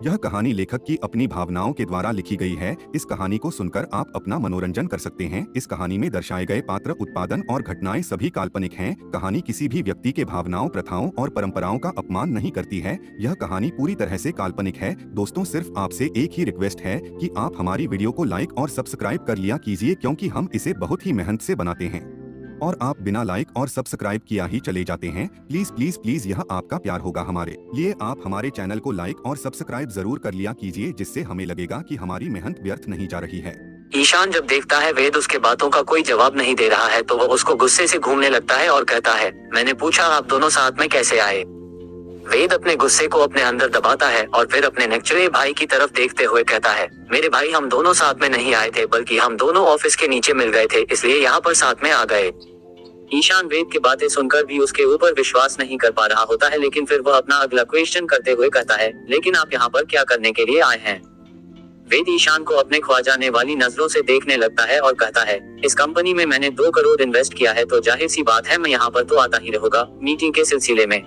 यह कहानी लेखक की अपनी भावनाओं के द्वारा लिखी गई है। इस कहानी को सुनकर आप अपना मनोरंजन कर सकते हैं। इस कहानी में दर्शाए गए पात्र, उत्पादन और घटनाएं सभी काल्पनिक हैं। कहानी किसी भी व्यक्ति के भावनाओं, प्रथाओं और परंपराओं का अपमान नहीं करती है। यह कहानी पूरी तरह से काल्पनिक है। दोस्तों, सिर्फ आपसे एक ही रिक्वेस्ट है कि आप हमारी वीडियो को लाइक और सब्सक्राइब कर लिया कीजिए, क्योंकि हम इसे बहुत ही मेहनत से बनाते हैं और आप बिना लाइक और सब्सक्राइब किया ही चले जाते हैं। प्लीज प्लीज प्लीज, यह आपका प्यार होगा हमारे लिए। आप हमारे चैनल को लाइक और सब्सक्राइब जरूर कर लिया कीजिए, जिससे हमें लगेगा कि हमारी मेहनत व्यर्थ नहीं जा रही है। ईशान जब देखता है वेद उसके बातों का कोई जवाब नहीं दे रहा है तो वो उसको गुस्से से घूमने लगता है और कहता है, मैंने पूछा आप दोनों साथ में कैसे आए। वेद अपने गुस्से को अपने अंदर दबाता है और फिर अपने नेक्चुरल भाई की तरफ देखते हुए कहता है, मेरे भाई हम दोनों साथ में नहीं आए थे, बल्कि हम दोनों ऑफिस के नीचे मिल गए थे, इसलिए यहाँ पर साथ में आ गए। ईशान वेद की बातें सुनकर भी उसके ऊपर विश्वास नहीं कर पा रहा होता है, लेकिन फिर वह अपना अगला क्वेश्चन करते हुए कहता है, लेकिन आप यहाँ पर क्या करने के लिए आए हैं। वेद ईशान को अपने ख्वा जाने वाली नजरों से देखने लगता है और कहता है, इस कंपनी में मैंने 2 करोड़ इन्वेस्ट किया है, तो जाहिर सी बात है मैं यहाँ पर तो आता ही रहूंगा मीटिंग के सिलसिले में।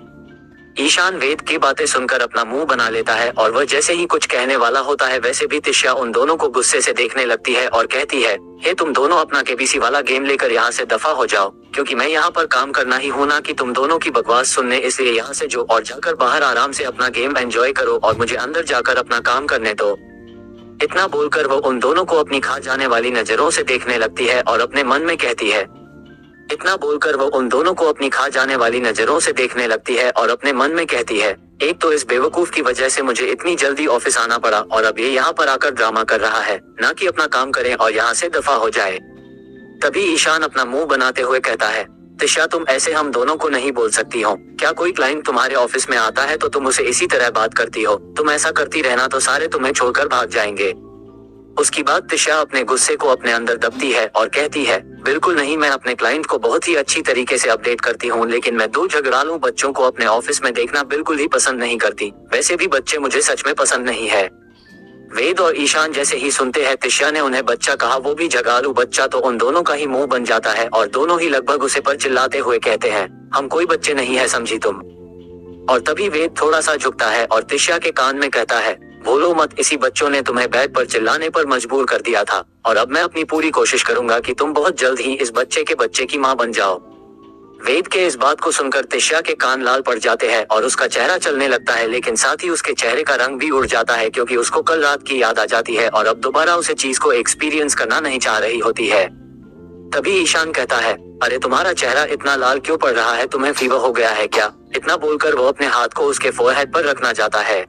ईशान वेद की बातें सुनकर अपना मुंह बना लेता है और वह जैसे ही कुछ कहने वाला होता है वैसे भी तिशा उन दोनों को गुस्से से देखने लगती है और कहती है, हे तुम दोनों अपना केबीसी वाला गेम लेकर यहाँ से दफा हो जाओ, क्योंकि मैं यहाँ पर काम करना ही हूँ, ना कि तुम दोनों की बकवास सुनने। इसलिए यहाँ से जो और जाकर बाहर आराम से अपना गेम एंजॉय करो और मुझे अंदर जाकर अपना काम करने दो। इतना बोलकर वो उन दोनों को अपनी खा जाने वाली नजरों से देखने लगती है और अपने मन में कहती है, इतना बोलकर वो उन दोनों को अपनी खा जाने वाली नजरों से देखने लगती है और अपने मन में कहती है, एक तो इस बेवकूफ की वजह से मुझे इतनी जल्दी ऑफिस आना पड़ा और अब ये यहाँ पर आकर ड्रामा कर रहा है, ना कि अपना काम करे और यहाँ से दफा हो जाए। तभी ईशान अपना मुंह बनाते हुए कहता है, तिशा तुम ऐसे हम दोनों को नहीं बोल सकती हो। क्या कोई क्लाइंट तुम्हारे ऑफिस में आता है तो तुम उसे इसी तरह बात करती हो? तुम ऐसा करती रहना तो सारे तुम्हें छोड़कर भाग जाएंगे। उसकी बात तिशा अपने गुस्से को अपने अंदर दबती है और कहती है, बिल्कुल नहीं, मैं अपने क्लाइंट को बहुत ही अच्छी तरीके से अपडेट करती हूँ, लेकिन मैं 2 झगड़ालू बच्चों को अपने ऑफिस में देखना बिल्कुल ही पसंद नहीं करती। वैसे भी बच्चे मुझे सच में पसंद नहीं है। वेद और ईशान जैसे ही सुनते हैं तिशा ने उन्हें बच्चा कहा, वो भी झगड़ालू बच्चा, तो उन दोनों का ही मुंह बन जाता है और दोनों ही लगभग उसे पर चिल्लाते हुए कहते हैं, हम कोई बच्चे नहीं है, समझी तुम। और तभी वेद थोड़ा सा झुकता है और तिशा के कान में कहता है, बोलो मत, इसी बच्चों ने तुम्हें बेड पर चिल्लाने पर मजबूर कर दिया था और अब मैं अपनी पूरी कोशिश करूंगा कि तुम बहुत जल्द ही इस बच्चे की मां बन जाओ। वेद के इस बात को सुनकर तिशा के कान लाल पड़ जाते हैं और उसका चेहरा चलने लगता है, लेकिन साथ ही उसके चेहरे का रंग भी उड़ जाता है, क्योंकि उसको कल रात की याद आ जाती है और अब दोबारा उसे चीज को एक्सपीरियंस करना नहीं चाह रही होती है। तभी ईशान कहता है, अरे तुम्हारा चेहरा इतना लाल क्यों पड़ रहा है, तुम्हें फीवर हो गया है क्या? इतना बोलकर वो अपने हाथ को उसके फोरहेड पर रखना चाहता है,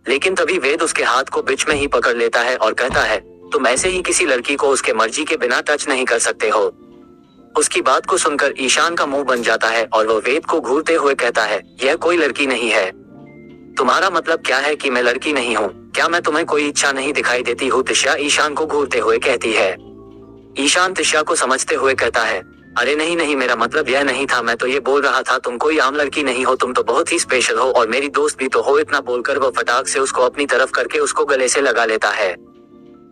लेकिन तभी वेद उसके हाथ को बीच में ही पकड़ लेता है और कहता है, तुम ऐसे ही किसी लड़की को उसके मर्जी के बिना टच नहीं कर सकते हो। उसकी बात को सुनकर ईशान का मुंह बन जाता है और वो वेद को घूरते हुए कहता है, यह कोई लड़की नहीं है। तुम्हारा मतलब क्या है कि मैं लड़की नहीं हूँ? क्या मैं तुम्हें कोई इच्छा नहीं दिखाई देती हूँ? तिशा ईशान को घूरते हुए कहती है। ईशान तिशा को समझते हुए कहता है, अरे नहीं नहीं, मेरा मतलब यह नहीं था, मैं तो ये बोल रहा था तुम कोई आम लड़की नहीं हो, तुम तो बहुत ही स्पेशल हो और मेरी दोस्त भी तो हो। इतना बोलकर वो फटाक से उसको अपनी तरफ करके उसको गले से लगा लेता है।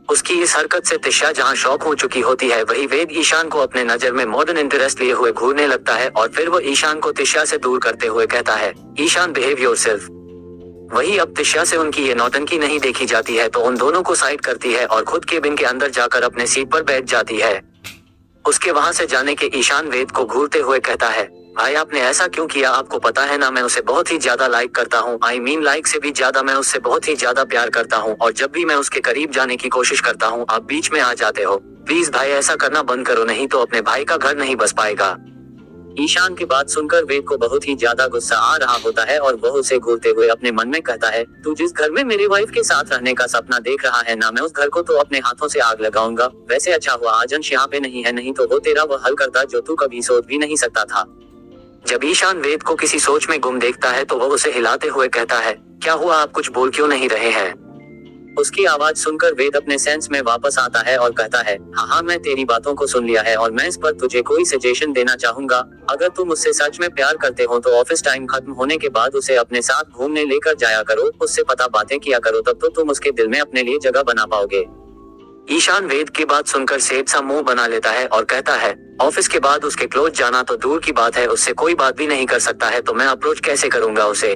उसकी इस हरकत से तिशा जहाँ शॉक हो चुकी होती है, वही वेद ईशान को अपने नजर में मॉडर्न इंटरेस्ट लिए हुए घूरने लगता है और फिर वो ईशान को तिशा से दूर करते हुए कहता है, ईशान बिहेव योरसेल्फ। वही अब तिशा से उनकी ये नौटंकी नहीं देखी जाती है, तो उन दोनों को साइड करती है और खुद केबिन के अंदर जाकर अपने सीट पर बैठ जाती है। उसके वहां से जाने के ईशान वेद को घूरते हुए कहता है, भाई आपने ऐसा क्यों किया? आपको पता है ना मैं उसे बहुत ही ज्यादा लाइक करता हूँ, आई मीन लाइक से भी ज्यादा मैं उससे बहुत ही ज्यादा प्यार करता हूँ, और जब भी मैं उसके करीब जाने की कोशिश करता हूँ आप बीच में आ जाते हो। प्लीज भाई ऐसा करना बंद करो, नहीं तो अपने भाई का घर नहीं बस पाएगा। ईशान की बात सुनकर वेद को बहुत ही ज्यादा गुस्सा आ रहा होता है और वह उसे घूरते हुए अपने मन में कहता है, तू जिस घर में मेरी वाइफ के साथ रहने का सपना देख रहा है ना, मैं उस घर को तो अपने हाथों से आग लगाऊंगा। वैसे अच्छा हुआ आज अंश यहाँ पे नहीं है, नहीं तो वो तेरा वो हल करता जो तू कभी सोच भी नहीं सकता था। जब ईशान वेद को किसी सोच में गुम देखता है तो वह उसे हिलाते हुए कहता है, क्या हुआ, आप कुछ बोल क्यों नहीं रहे हैं? उसकी आवाज सुनकर वेद अपने सेंस में वापस आता है और कहता है, हाँ मैं तेरी बातों को सुन लिया है और मैं इस पर तुझे कोई सजेशन देना चाहूंगा। अगर तुम उससे सच में प्यार करते हो तो ऑफिस टाइम खत्म होने के बाद उसे अपने साथ घूमने लेकर जाया करो, उससे पता बातें किया करो, तब तो तुम उसके दिल में अपने लिए जगह बना पाओगे। ईशान वेद की बात सुनकर सेठ सा मुंह बना लेता है और कहता है, ऑफिस के बाद उसके क्लोज जाना तो दूर की बात है, उससे कोई बात भी नहीं कर सकता है, तो मैं अप्रोच कैसे करूंगा उसे?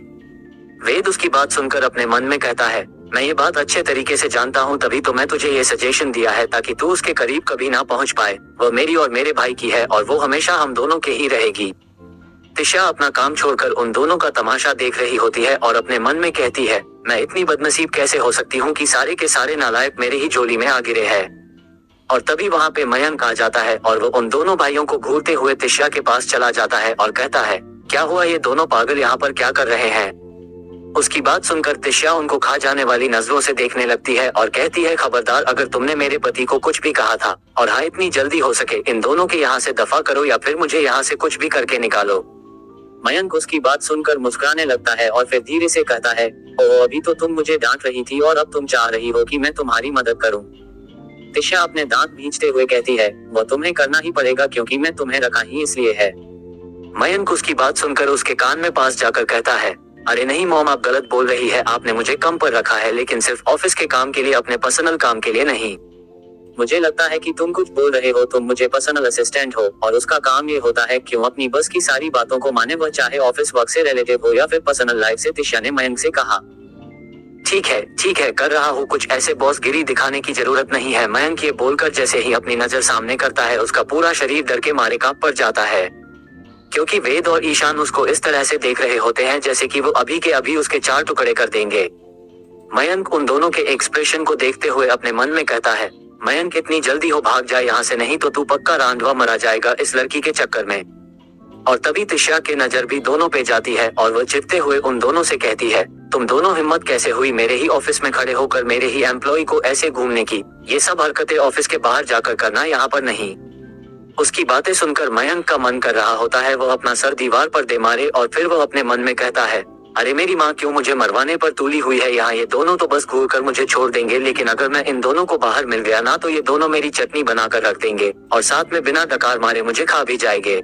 वेद उसकी बात सुनकर अपने मन में कहता है, मैं ये बात अच्छे तरीके से जानता हूँ, तभी तो मैं तुझे ये सजेशन दिया है ताकि तू उसके करीब कभी ना पहुँच पाए। वो मेरी और मेरे भाई की है और वो हमेशा हम दोनों के ही रहेगी। तिशा अपना काम छोड़कर उन दोनों का तमाशा देख रही होती है और अपने मन में कहती है, मैं इतनी बदनसीब कैसे हो सकती हूँ कि सारे के सारे नालायक मेरे ही झोली में आ गिरे हैं। और तभी वहाँ पे मयंक आ जाता है और वो उन दोनों भाइयों को घूरते हुए तिशा के पास चला जाता है और कहता है, क्या हुआ, ये दोनों पागल यहाँ पर क्या कर रहे हैं। उसकी बात सुनकर तिशा उनको खा जाने वाली नजरों से देखने लगती है और कहती है, खबरदार, अगर तुमने मेरे पति को कुछ भी कहा था, और हाँ, इतनी जल्दी हो सके इन दोनों के यहाँ से दफा करो या फिर मुझे यहाँ से कुछ भी करके निकालो। मयंक उसकी बात सुनकर मुस्कुराने लगता है और फिर धीरे से कहता है, ओ, अभी तो तुम मुझे डांट रही थी और अब तुम चाह रही हो कि मैं तुम्हारी मदद करूं। तिशा अपने दांत भींचते हुए कहती है, वो तुम्हें करना ही पड़ेगा क्योंकि मैं तुम्हें रखा ही इसलिए है। मयंक उसकी बात सुनकर उसके कान में पास जाकर कहता है, अरे नहीं मॉम, आप गलत बोल रही है, आपने मुझे कम पर रखा है, लेकिन सिर्फ ऑफिस के काम के लिए, अपने पर्सनल काम के लिए नहीं। मुझे लगता है कि तुम कुछ बोल रहे हो, तुम मुझे पर्सनल असिस्टेंट हो और उसका काम ये होता है क्यों अपनी बस की सारी बातों को माने, वह चाहे ऑफिस वर्क से रिलेटिव हो या फिर पर्सनल लाइफ से। तिशा ने मयंक से कहा, ठीक है, कर रहा हूँ, कुछ ऐसे बॉस गिरी दिखाने की जरूरत नहीं है। मयंक ये बोलकर जैसे ही अपनी नजर सामने करता है, उसका पूरा शरीर डर के मारे कांप पड़ जाता है, क्योंकि वेद और ईशान उसको इस तरह से देख रहे होते हैं जैसे कि वो अभी के अभी उसके 4 टुकड़े कर देंगे। मयंक उन दोनों के एक्सप्रेशन को देखते हुए अपने मन में कहता है, मयंक, इतनी जल्दी हो भाग जाए यहाँ से, नहीं तो तू पक्का रांधवा मरा जाएगा इस लड़की के चक्कर में। और तभी तिशा की नजर भी दोनों पे जाती है और वो चिढ़ते हुए उन दोनों से कहती है, तुम दोनों हिम्मत कैसे हुई मेरे ही ऑफिस में खड़े होकर मेरे ही एम्प्लॉय को ऐसे घूमने की। ये सब हरकतें ऑफिस के बाहर जाकर करना, यहाँ पर नहीं। उसकी बातें सुनकर मयंक का मन कर रहा होता है वो अपना सर दीवार पर दे मारे और फिर वो अपने मन में कहता है, अरे मेरी माँ क्यों मुझे मरवाने पर तुली हुई है यहाँ, ये दोनों तो बस घूर कर मुझे छोड़ देंगे, लेकिन अगर मैं इन दोनों को बाहर मिल गया ना तो ये दोनों मेरी चटनी बनाकर रख देंगे और साथ में बिना डकार मारे मुझे खा भी जाएंगे।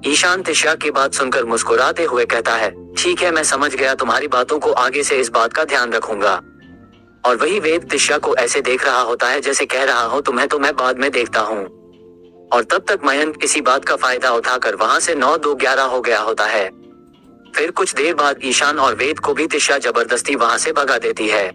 ईशान तिशा की बात सुनकर मुस्कुराते हुए कहता है, ठीक है, मैं समझ गया, तुम्हारी बातों को आगे से इस बात का ध्यान रखूंगा। और वही वेद तिशा को ऐसे देख रहा होता है जैसे कह रहा हो, तुम्हें तो मैं बाद में देखता हूँ। और तब तक मयंक इसी बात का फायदा उठाकर वहां से 9-2-11 हो गया होता है। फिर कुछ देर बाद ईशान और वेद को भी तिशा जबरदस्ती वहां से भगा देती है।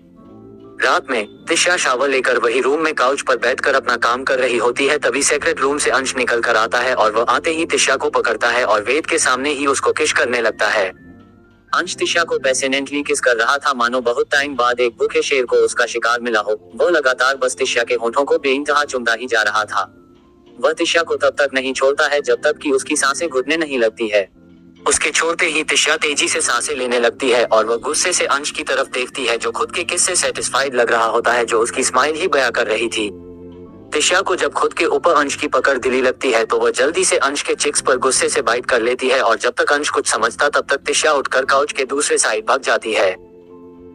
रात में तिशा शावर लेकर वही रूम में काउच पर बैठकर अपना काम कर रही होती है, तभी सेक्रेट रूम से अंश निकल कर आता है और वह आते ही तिशा को पकड़ता है और वेद के सामने ही उसको किस करने लगता है। अंश तिशा को पैशनेटली किस कर रहा था, मानो बहुत टाइम बाद एक भूखे शेर को उसका शिकार मिला हो। वो लगातार बस तिशा के होठों को बेइंतहा चूमता ही जा रहा था। वह तिशा को तब तक नहीं छोड़ता है जब तक कि उसकी सांसें घुटने नहीं लगती है। उसके छोड़ते ही तिशा तेजी से सांसें लेने लगती है और वह गुस्से से अंश की तरफ देखती है जो खुद के किस से सेटिस्फाइड लग रहा होता है, जो उसकी स्माइल ही बयां कर रही थी। तिशा को जब खुद के ऊपर अंश की पकड़ दिली लगती है तो वह जल्दी से अंश के चिक्स पर गुस्से से बाइट कर लेती है और जब तक अंश कुछ समझता तब तक तिशा उठकर काउच के दूसरे साइड भाग जाती है।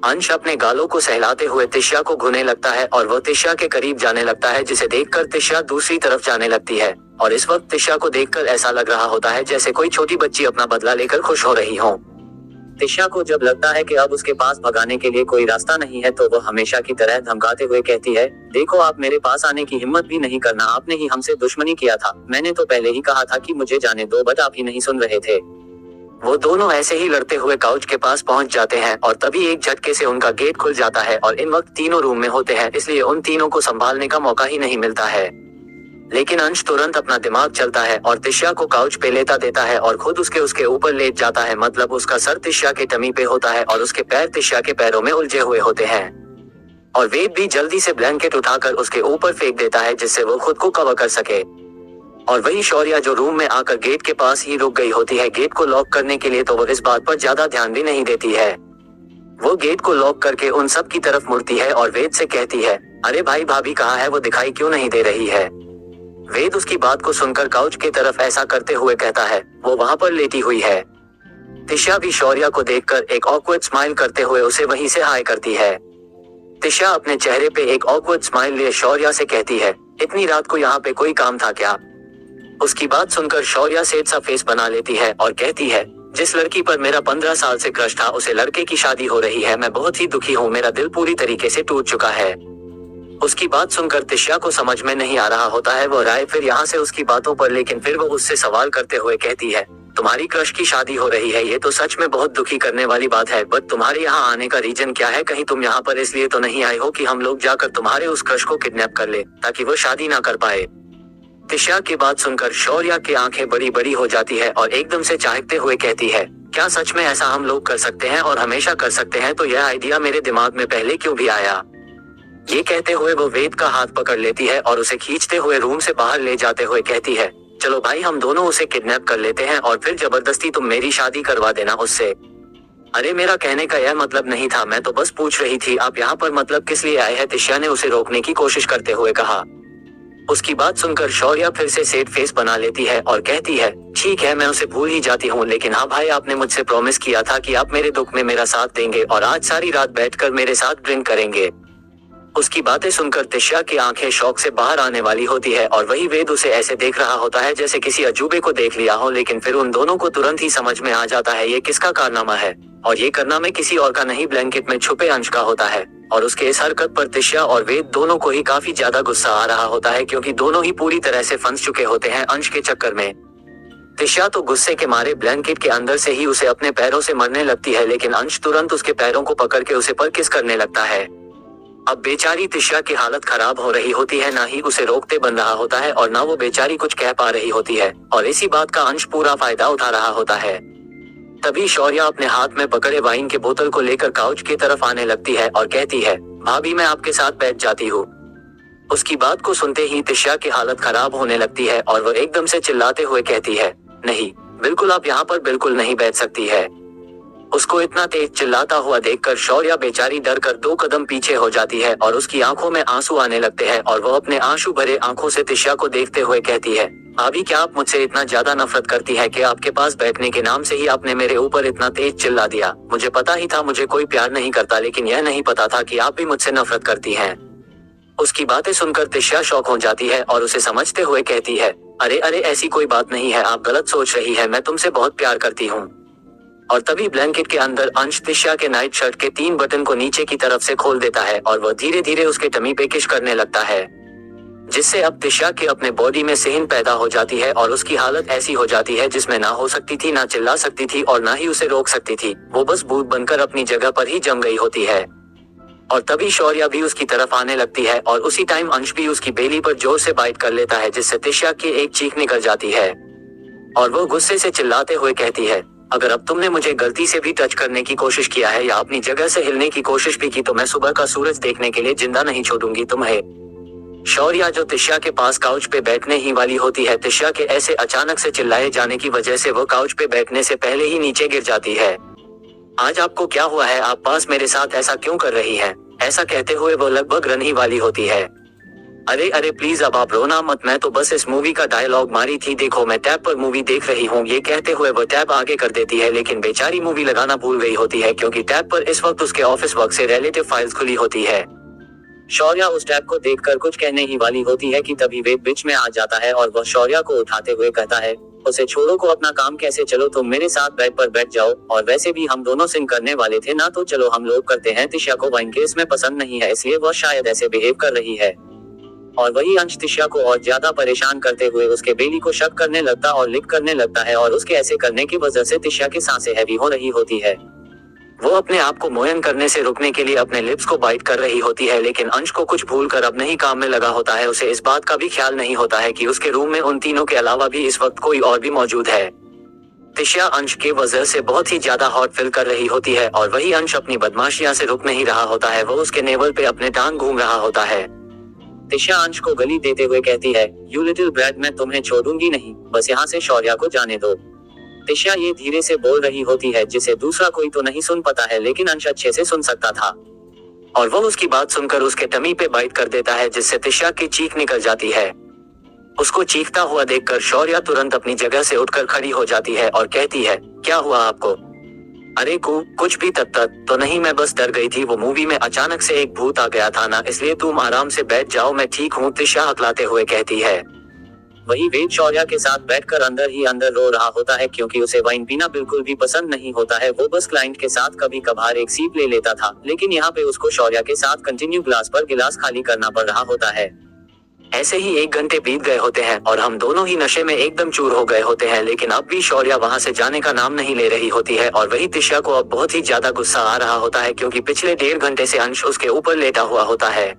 अंश अपने गालों को सहलाते हुए तिशा को घूरने लगता है और वह तिशा के करीब जाने लगता है, जिसे देखकर तिशा दूसरी तरफ जाने लगती है और इस वक्त तिशा को देखकर ऐसा लग रहा होता है जैसे कोई छोटी बच्ची अपना बदला लेकर खुश हो रही हो। तिशा को जब लगता है कि अब उसके पास भगाने के लिए कोई रास्ता नहीं है तो वह हमेशा की तरह धमकाते हुए कहती है, देखो, आप मेरे पास आने की हिम्मत भी नहीं करना, आपने ही हमसे दुश्मनी किया था। मैंने तो पहले ही कहा था कि मुझे जाने दो, बट आप ही नहीं सुन रहे थे। वो दोनों ऐसे ही लड़ते हुए काउच के पास पहुंच जाते हैं और तभी एक झटके से उनका गेट खुल जाता है और इन वक्त तीनों रूम में होते हैं, इसलिए उन तीनों को संभालने का मौका ही नहीं मिलता है। लेकिन अंश तुरंत अपना दिमाग चलता है और तिशा को काउच पे लेटा देता है और खुद उसके ऊपर लेट जाता है, मतलब उसका सर तिशा के टमी पे होता है और उसके पैर तिशा के पैरों में उलझे हुए होते हैं। और वेद भी जल्दी से ब्लैंकेट उठाकर उसके ऊपर फेंक देता है जिससे वो खुद को कवर कर सके। और वही शौर्या जो रूम में आकर गेट के पास ही रुक गई होती है गेट को लॉक करने के लिए, तो वो इस बात पर ज्यादा ध्यान भी नहीं देती है। वो गेट को लॉक करके उन सब की तरफ मुड़ती है और वेद से कहती है, अरे भाई, भाभी कहाँ है, वो दिखाई क्यों नहीं दे रही है। वेद उसकी बात को सुनकर काउच की तरफ ऐसा करते हुए कहता है, वो वहां पर लेटी हुई है। तिशा भी शौर्या को देखकर एक ऑकवर्ड स्माइल करते हुए उसे वहीं से हाय करती है। तिशा अपने चेहरे पे एक ऑकवर्ड स्माइल लिए शौर्या से कहती है, इतनी रात को यहाँ पे कोई काम था क्या। उसकी बात सुनकर शौर्या सेठ सा फेस बना लेती है और कहती है, जिस लड़की पर मेरा 15 साल से क्रश था उसे लड़के की शादी हो रही है, मैं बहुत ही दुखी हूँ, मेरा दिल पूरी तरीके से टूट चुका है। उसकी बात सुनकर तिशा को समझ में नहीं आ रहा होता है वो राय फिर यहाँ से उसकी बातों पर, लेकिन फिर वो उससे सवाल करते हुए कहती है, तुम्हारी क्रश की शादी हो रही है, ये तो सच में बहुत दुखी करने वाली बात है। बट तुम्हारे यहाँ आने का रीजन क्या है? कहीं तुम यहाँ पर इसलिए तो नहीं आए हो कि हम लोग जाकर तुम्हारे उस क्रश को किडनैप कर ले ताकि वो शादी ना कर पाए? तिशा की बात सुनकर शौर्या की आंखें बड़ी बड़ी हो जाती है और एकदम से चहकते हुए कहती है, क्या सच में ऐसा हम लोग कर सकते हैं और हमेशा कर सकते हैं? तो यह आइडिया मेरे दिमाग में पहले क्यों भी आया? ये कहते हुए वो वेद का हाथ पकड़ लेती है और उसे खींचते हुए रूम से बाहर ले जाते हुए कहती है, चलो भाई हम दोनों उसे किडनैप कर लेते हैं और फिर जबरदस्ती तुम मेरी शादी करवा देना उससे। अरे मेरा कहने का यह मतलब नहीं था, मैं तो बस पूछ रही थी आप यहाँ पर मतलब किस लिए आए हैं? तिशा ने उसे रोकने की कोशिश करते हुए कहा। उसकी बात सुनकर शौर्या फिर से सेड फेस बना लेती है और कहती है, ठीक है मैं उसे भूल ही जाती हूँ, लेकिन हाँ भाई आपने मुझसे प्रॉमिस किया था कि आप मेरे दुख में मेरा साथ देंगे और आज सारी रात बैठकर मेरे साथ ड्रिंक करेंगे। उसकी बातें सुनकर तिशा की आंखें शौक से बाहर आने वाली होती है और वही वेद उसे ऐसे देख रहा होता है जैसे किसी अजूबे को देख लिया हो, लेकिन फिर उन दोनों को तुरंत ही समझ में आ जाता है ये किसका कारनामा है और ये कारनामा किसी और का नहीं ब्लैंकेट में छुपे अंश का होता है। और उसके इस हरकत पर तिशा और वेद दोनों को ही काफी ज्यादा गुस्सा आ रहा होता है क्योंकि दोनों ही पूरी तरह से फंस चुके होते हैं अंश के चक्कर में। तिशा तो गुस्से के मारे ब्लैंकेट के अंदर से ही उसे अपने पैरों से मरने लगती है, लेकिन अंश तुरंत उसके पैरों को पकड़ के उसे पर किस करने लगता है। अब बेचारी तिशा की हालत खराब हो रही होती है, ना ही उसे रोकते बन रहा होता है और ना वो बेचारी कुछ कह पा रही होती है और इसी बात का अंश पूरा फायदा उठा रहा होता है। तभी शौर्या अपने हाथ में पकड़े वाइन के बोतल को लेकर काउच की तरफ आने लगती है और कहती है, भाभी मैं आपके साथ बैठ जाती हूँ। उसकी बात को सुनते ही तिशा की हालत खराब होने लगती है और वो एकदम से चिल्लाते हुए कहती है, नहीं बिल्कुल आप यहाँ पर बिल्कुल नहीं बैठ सकती है। उसको इतना तेज चिल्लाता हुआ देखकर शौर्या बेचारी डर कर 2 कदम पीछे हो जाती है और उसकी आंखों में आंसू आने लगते हैं और वो अपने आंसू भरे आंखों से तिशा को देखते हुए कहती है, भाभी क्या आप मुझसे इतना ज्यादा नफरत करती है कि आपके पास बैठने के नाम से ही आपने मेरे ऊपर इतना तेज चिल्ला दिया? मुझे पता ही था मुझे कोई प्यार नहीं करता, लेकिन यह नहीं पता था कि आप भी मुझसे नफरत करती हैं। उसकी बातें सुनकर तिशा शॉक हो जाती है और उसे समझते हुए कहती है, अरे अरे ऐसी कोई बात नहीं है, आप गलत सोच रही है, मैं तुमसे बहुत प्यार करती हूँ। और तभी ब्लैंकेट के अंदर अंश तिशा के नाइट शर्ट के 3 बटन को नीचे की तरफ से खोल देता है और वह धीरे धीरे उसके टमी पे किश करने लगता है, जिससे अब तिशा के अपने बॉडी में सिहन पैदा हो जाती है और उसकी हालत ऐसी हो जाती है जिसमें ना हो सकती थी, ना चिल्ला सकती थी और ना ही उसे रोक सकती थी। वो बस भूत बनकर अपनी जगह पर ही जम गई होती है। और तभी शौर्या भी उसकी तरफ आने लगती है और उसी टाइम अंश भी उसकी बेली पर जोर से बाइट कर लेता है, जिससे तिशा की एक चीख निकल जाती है और वो गुस्से से चिल्लाते हुए कहती है, अगर अब तुमने मुझे गलती से भी टच करने की कोशिश किया है या अपनी जगह से हिलने की कोशिश भी की तो मैं सुबह का सूरज देखने के लिए जिंदा नहीं छोड़ूंगी तुम्हें। शौर्या जो तिशा के पास काउच पे बैठने ही वाली होती है, तिशा के ऐसे अचानक से चिल्लाए जाने की वजह से वो काउच पे बैठने से पहले ही नीचे गिर जाती है। आज आपको क्या हुआ है? आप पास मेरे साथ ऐसा क्यों कर रही हैं? ऐसा कहते हुए वो लगभग रोने ही वाली होती है। अरे अरे प्लीज अब आप रोना मत, मैं तो बस इस मूवी का डायलॉग मारी थी, देखो मैं टैब पर मूवी देख रही हूँ। ये कहते हुए वो टैब आगे कर देती है, लेकिन बेचारी मूवी लगाना भूल गई होती है क्योंकि टैब पर इस वक्त उसके ऑफिस वर्क से रिलेटिव फाइल्स खुली होती है। शौर्या उस टैब को देखकर कुछ कहने ही वाली होती है कि तभी वेद बीच में आ जाता है और वह शौर्या को उठाते हुए कहता है, उसे छोड़ो को अपना काम कैसे, चलो तुम मेरे साथ बेड पर बैठ जाओ, और वैसे भी हम दोनों सिंग करने वाले थे ना, तो चलो हम लोग करते हैं। तिशा को वाइन केस में पसंद नहीं है इसलिए वह शायद ऐसे बिहेव कर रही है। और वही अंश तिशा को और ज्यादा परेशान करते हुए उसके बेली को शक करने लगता और लिक करने लगता है और उसके ऐसे करने की वजह से तिशा की सांसें हैवी हो रही होती है। वो अपने आप को मोयन करने से रुकने के लिए अपने लिप्स को बाइट कर रही होती है, लेकिन अंश को कुछ भूलकर अब नहीं काम में लगा होता है। उसे इस बात का भी ख्याल नहीं होता है कि उसके रूम में उन तीनों के अलावा भी इस वक्त कोई और भी मौजूद है। तिशा अंश के वजह से बहुत ही ज्यादा हॉट फील कर रही होती है और वही अंश अपनी बदमाशियां से रुक नहीं रहा होता है। वो उसके नेवल पे अपने टांग घूम रहा होता है। तिशा अंश को गली देते हुए कहती है, यू लिटिल ब्रैट, मैं तुम्हें छोड़ूंगी नहीं, बस यहाँ से शौर्या को जाने दो। तिशा ये धीरे से बोल रही होती है जिसे दूसरा कोई तो नहीं सुन पाता है, लेकिन अंश अच्छे से सुन सकता था और वो उसकी बात सुनकर उसके टमी पे बाइट कर देता है, जिससे तिशा की चीख निकल जाती है। उसको चीखता हुआ देखकर शौर्या तुरंत अपनी जगह से उठकर खड़ी हो जाती है और कहती है, क्या हुआ आपको? अरे कुछ भी तब तो नहीं, मैं बस डर गई थी, वो मूवी में अचानक से एक भूत आ गया था ना, इसलिए तुम आराम से बैठ जाओ, मैं ठीक हूँ, तिशा हकलाते हुए कहती है। वही वेद शौर्या के साथ बैठकर अंदर ही अंदर रो रहा होता है क्योंकि उसे वाइन पीना बिल्कुल भी पसंद नहीं होता है। वो बस क्लाइंट के साथ कभी कभार एक सीप ले लेता था, लेकिन यहाँ पे उसको शौर्या के साथ कंटिन्यू ग्लास पर गिलास खाली करना पड़ रहा होता है। ऐसे ही 1 घंटे बीत गए होते हैं और हम दोनों ही नशे में एकदम चूर हो गए होते हैं, लेकिन अब भी शौर्या वहां से जाने का नाम नहीं ले रही होती है। और वही तिशा को अब बहुत ही ज्यादा गुस्सा आ रहा होता है, क्योंकि पिछले 1.5 घंटे से अंश उसके ऊपर लेटा हुआ होता है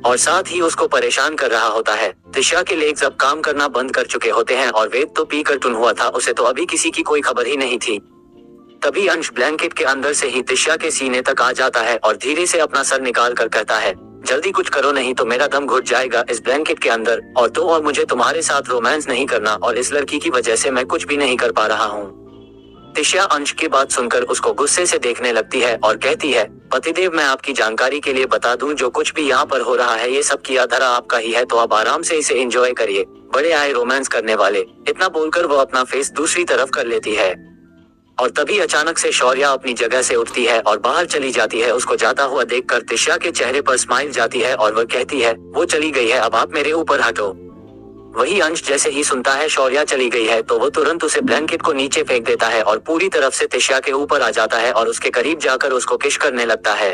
और साथ ही उसको परेशान कर रहा होता है। तिशा के लेग्स अब काम करना बंद कर चुके होते हैं और वेद तो पी कर टुन हुआ था, उसे तो अभी किसी की कोई खबर ही नहीं थी। तभी अंश ब्लैंकेट के अंदर से ही तिशा के सीने तक आ जाता है और धीरे से अपना सर निकाल कर कहता है, जल्दी कुछ करो नहीं तो मेरा दम घुट जाएगा इस ब्लैंकेट के अंदर, और मुझे तुम्हारे साथ रोमांस नहीं करना, और इस लड़की की वजह से मैं कुछ भी नहीं कर पा रहा हूँ। तिशा अंश की बात सुनकर उसको गुस्से से देखने लगती है और कहती है, पतिदेव मैं आपकी जानकारी के लिए बता दूं, जो कुछ भी यहाँ पर हो रहा है ये सब किया धरा आपका ही है, तो आप आराम से इसे एंजॉय करिए, बड़े आए रोमांस करने वाले। इतना बोलकर वो अपना फेस दूसरी तरफ कर लेती है और तभी अचानक से शौर्या अपनी जगह से उठती है और बाहर चली जाती है। उसको जाता हुआ देखकर तिशा के चेहरे पर स्माइल जाती है और वह कहती है, वो चली गई है, अब आप मेरे ऊपर हटो। वही अंश जैसे ही सुनता है शौर्या चली गई है तो वो तुरंत उसे ब्लैंकेट को नीचे फेंक देता है और पूरी तरफ से तिशा के ऊपर आ जाता है और उसके करीब जाकर उसको किस करने लगता है।